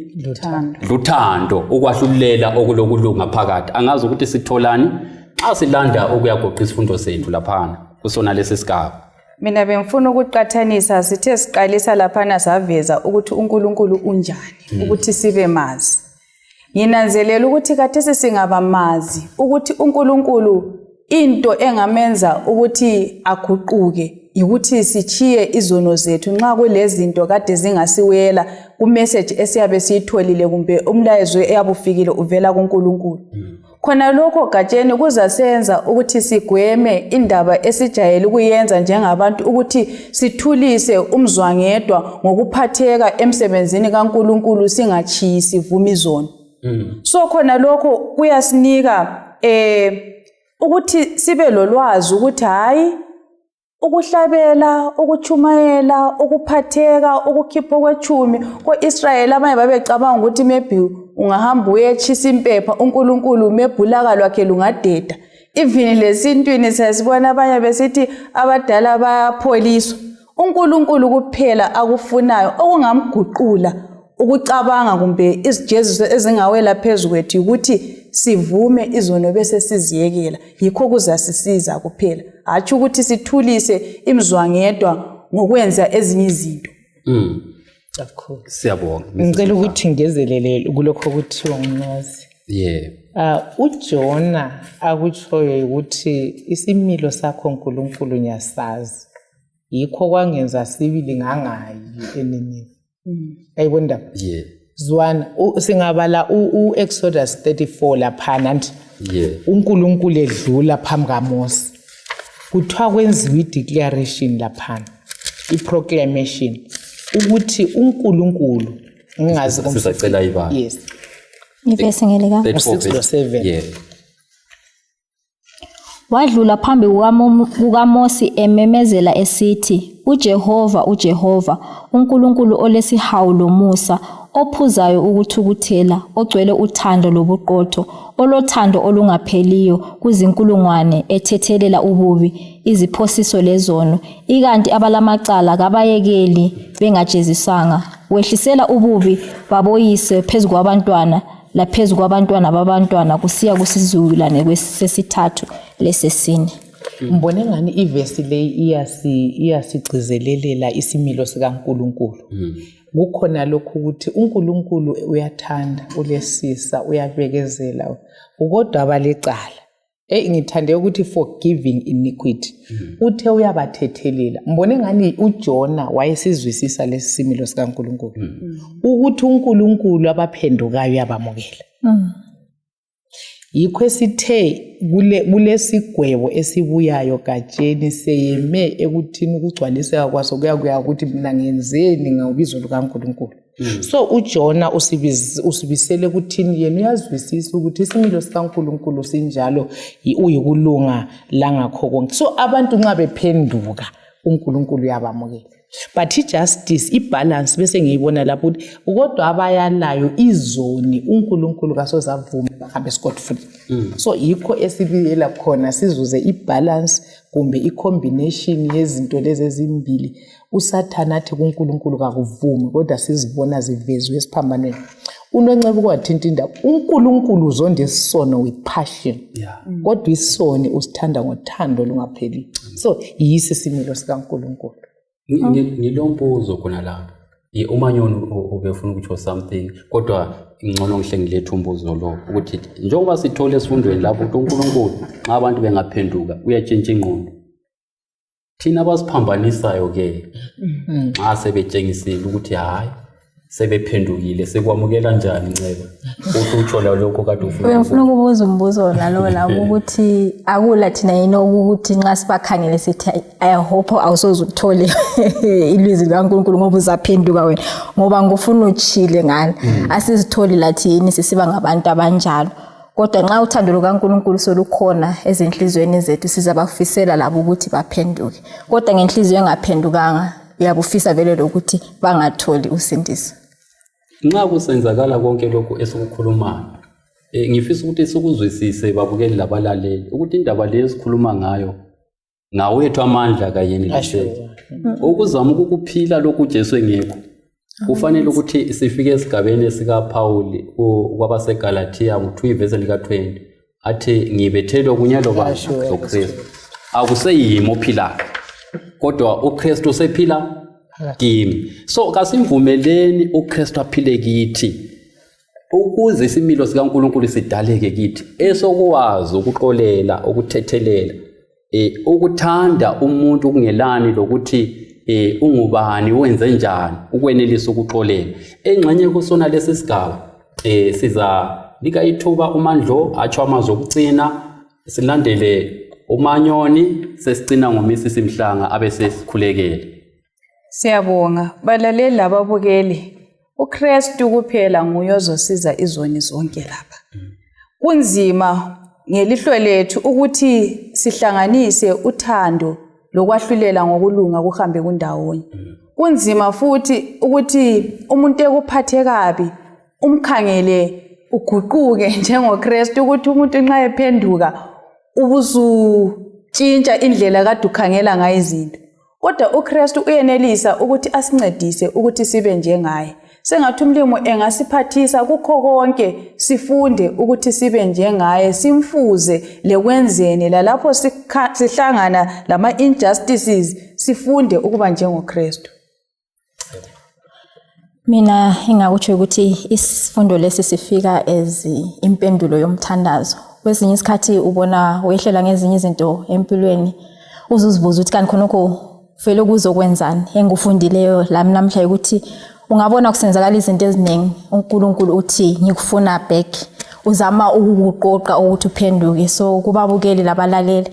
A: Luthando, ukwahlulela okulokulunga phakathi. Angazi ukuthi sitholani xa silanda ukuyagoqa isifundo sethu laphana kusona lesi sigaba.
B: Mina bengifuna ukuqathanisa sithe siqalisa laphana saveza ukuthi uNkulunkulu unjani ukuthi sibe mazi. Nginanzelela ukuthi khathesi singaba mazi ukuthi uNkulunkulu into engamenza ukuthi aguquke ukuthi sichiye izono zethu nxa kulezinto kade zingasiwela ku-message esiyabe siyitholile kumbe umlayezo eyabufikile uvela kuNkulunkulu. Khona lokho gatsheni kuzasenza ukuthi sigweme indaba esijayele ukuyenza njengabantu ukuthi sithulise umzwangedwa ngokuphatheka emsebenzini kaNkulunkulu singachiyi sivuma izono. So khona lokho kuyasinika ukuthi sibe lolwazi ukuthi hayi ukuhlabela, ukuchumayela, ukuphatheka, ukukhipha kwechumi ko-Israyeli abanye babecabanga ukuthi maybe ungahamba uyechisa impepha uNkulunkulu mebhulaka lwakhe lungadeda. Even lesintwini siyasibona abanye besithi abadala bayapholiswa. uNkulunkulu kuphela akufunayo okungamguqula ukucabanga kumbe izijeziso ezingawela phezulu kwethu ukuthi sivume izono bese siziyekela. Yikho kuzasisiza kuphela. Hathi ukuthi sithulise imizwangedwa ngokwenza ezinye izinto.
C: Kakhulu.
A: Siyabonga.
C: Ngicela ukuthi ngezelele kulokho kuthiwa uMnozi. uJona akutshoyo ukuthi isimilo sakho uNkulunkulu nyasazi. Yikho kwangenza sibili ngangayi enini. Ayibona? Zwana singabala uExodus 34 lapha nanti. uNkulunkulu edlula phambi kaMose. Kuthiwa kwenziwa ideclaration lapha. Iproclamation ukuthi uNkulunkulu ngingazi
A: sisacela ibala.
C: Yes.
D: Ivesi ngelika
C: 6:7.
D: Wadlula phambi kukaMose ememezela esithi uJehova uNkulunkulu olesihawu lomusa ophuzayo ukuthukuthela ogcwele uthando lobuqotho olothando olungapheliyo kuzinkulungwane ethethelela ububi iziphosiso lezono ikanti abalamacala kabayekeli bengajezisanga wehlisela ububi baboyise phezulu kwabantwana laphezulu kwabantwana babantwana kusiya kusizukulwane kwesesithathu lesesine.
C: Mbone ngani ivesi leyi iyasigcizelelela isimilo sikaNkulunkulu. Kukhona lokhu ukuthi uNkulunkulu uyathanda, ulesisa, uyabekezela, ukodwa abalecala. Ngithande ukuthi forgiving iniquity. Uthe uyabathethelela. Mbone ngani uJona wayesizwisisa lesisimilo sikaNkulunkulu. Ukuthi uNkulunkulu abaphendukayo uyabamukela. Yikho esithe kulesigwebo esibuyayo gatsheni seyeme ekuthini ukugcwaliseka kwaso kuya ukuthi mina ngenzeni ngobizo likaNkulunkulu. So uJona usibisele kuthini yena uyazwisisa ukuthi isimilo sikaNkulunkulu sinjalo uyikulunga la ngakho konke. So abantu nxa bephenduka uNkulunkulu uyabamukela. But ijustice ibalance bese ngiyibona lapho ukuthi kodwa abayalayo izoni uNkulunkulu kasozavuma bahambe scot free. So yikho esibiyela khona sizuze ibalance kumbe icombination yezinto lezi ezimbili. uSathana athi kuNkulunkulu kakuvumi kodwa sizibona zivezwe esiphambanweni. UNoncebo kwathinta indaba uNkulunkulu uzonda isono with passion. Kodwa isoni usithanda ngothando lungapheli. So yisi isimilo sikaNkulunkulu.
A: Ngilombuzo khona lapho. Umanyoni ubefuna ukuthi something kodwa ingcono ngihle ngilethe umbuzo lo ukuthi njengoba sithole esifundweni lapho ukuthi uNkulunkulu nxa abantu bengaphenduka uyatshintsha ingqondo. Thina abasiphambanisa ke nxa sebetshengisile ukuthi hayi sebephendukile sekwamukela njani Nceba uthi utsho lokho kade ufuna.
D: Ngifuna ukubuza umbuzo nalo lapho ukuthi akula thina yini ukuthi nxa sibakhangele sithi I hope awusozuthole ilizwi likaNkulunkulu ngoba uzaphenduka wena ngoba ngifuna uchile ngani asizitholi lathi yini sisiba ngabantu abanjalo. Kodwa nxa uthando lukaNkulunkulu solukhona ezinhlizweni zethu sizabafisela labo ukuthi baphenduke. Kodwa ngenhliziyo engaphendukanga uyabufisa vele ukuthi bangatholi usindiso.
A: Nxa kusenzakala konke lokho esikukhulumayo ngifisa ukuthi sikuzwisise babukeli labalaleli ukuthi indaba le esikhuluma ngayo ngawethu amandla kayeni lase ukuzama ukukuphila lokhu Jesu engekho. Kufanele ukuthi sifike esigabeni sika Paul kwabaseGalatia ngo2 verse lika 20 athi ngibethele okunyalo basho loKristu akuseyimo ophilayo kodwa uKristu sephila kimi. So kasimvumeleni uKristu aphile kithi ukuze isimilo sikaNkulunkulu sidaleke kithi esokwazi ukuxolela ukuthethelela ukuthanda umuntu kungelani lokuthi ungubani wenze njani ukwenelisa ukuxolela. Engxenye kusona lesi sigaba siza lika ithuba uMandlo atsho amazwi okucina silandele umanyoni sesicina ngoMrs Mhlanga abesesikhulekele.
B: Siyabonga balaleli lababukeli. uKristu kuphela nguye ozosiza izoni zonke lapha. Kunzima ngelihlo lethu ukuthi sihlanganise uthando lokwahlulela ngokulunga kuhambe kundawonye. Kunzima futhi ukuthi umuntu ekuphathe kabi umkhangele uguquke njengoKristu ukuthi umuntu nxa ephenduka ubusutshintsha indlela kade ukhangela ngayo izinto. Kodwa uKristu uyenelisa ukuthi asincedise ukuthi sibe njengaye. Sengathi umlimo engasiphathisa kukho konke sifunde ukuthi sibe njengaye, simfuze lekwenzeni lalapho sihlangana lama injustices sifunde ukuba njengoKristu.
D: Mina engakutsho ukuthi isifundo lesi sifika as impendulo yomthandazo. Kwesinye isikhathi ubona wehlela ngezinye izinto empilweni uzuzibuza ukuthi kanti khonokho vele kuzokwenzani. Engufundileyo lami namhla ukuthi ungabona kusenzakala izinto eziningi uNkulunkulu uthi ngikufuna back, uzama ukukuqoqa ukuthi uphenduke. So kubabukeli labalaleli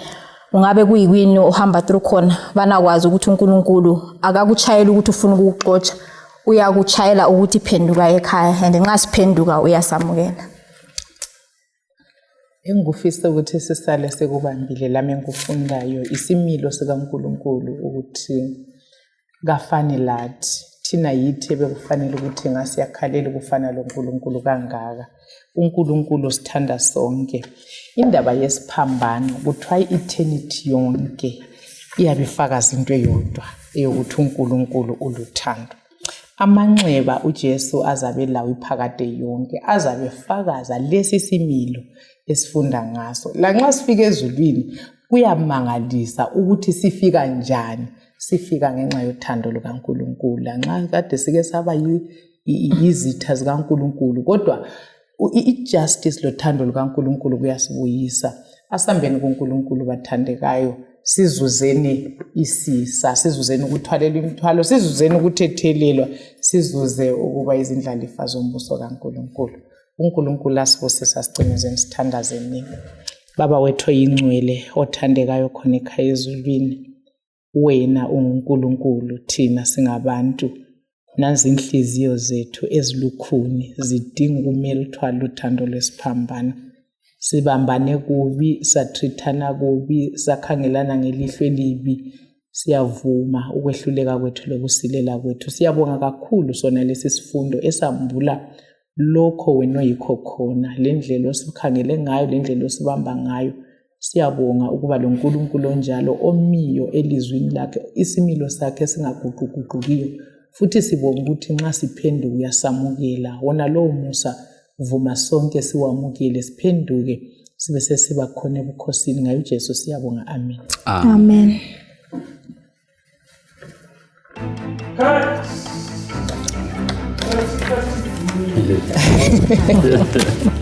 D: ungabe kuyikwini uhamba through khona banakwazi ukuthi uNkulunkulu akakuchayela ukuthi ufuna ukukuxoxa, uyakuchayela ukuthi phenduka ekhaya, and nxa siphenduka uyasamukela.
C: Engufisa ukuthi sisale sekubambile lami enkufundayo isimilo sikaNkulunkulu ukuthi kafani lathi thina yithi bekufanele ukuthi ngasiyakhalela ukufana loNkulunkulu kangaka. uNkulunkulu sithanda sonke. Indaba yesiphambano kuthiwa eternity yonke iyabifakaza into eyodwa eyokuthi uNkulunkulu uluthando. Amanxeba uJesu azabe lawo iphakade yonke azabe fakaza lesi similo esifunda ngaso. La nxa sifika ezulwini kuyamangalisa ukuthi sifika njani. Sifika ngenxa yothando lukaNkulunkulu. La nxa kade sike saba izitha zikaNkulunkulu, kodwa ijustice lothando lukaNkulunkulu kuyasibuyisa. Asambeni kuNkulunkulu bathandekayo, sizuzeni isisa, sizuzeni ukuthwalelwa imithwalo, sizuzeni ukuthethelelwa, sizuze ukuba izindlalifa zombuso kaNkulunkulu. uNkulunkulu asibusisa sigcinezeni sithandazeni. Baba wethu oyingcwele othandekayo khona ekhaya ezulwini, wena uNkulunkulu, thina singabantu nazi inhliziyo zethu ezilukhuni zidinga ukumelithwa luthando lwesiphambano. Sibambane kubi, satrithana kubi, sakhangelana ngelihlo elibi. Siyavuma ukwehluleka kwethu lokusilela kwethu. Siyabonga kakhulu sona lesi sifundo esambula lokho wena oyikho khona, lendlela osikhangele ngayo, lendlela osibamba ngayo. Siyabonga ukuba lo Nkulunkulu onjalo omiyo elizwini lakhe, isimilo sakhe singaguquguqukiyo. Futhi sibonga ukuthi nxa siphenduka uyasamukela. Wona lowo musa vuma sonke siwamukele, siphenduke sibe sesiba khona ebukhosini. Ngayo uJesu siyabonga. Amen.
D: Amen.
A: Amen.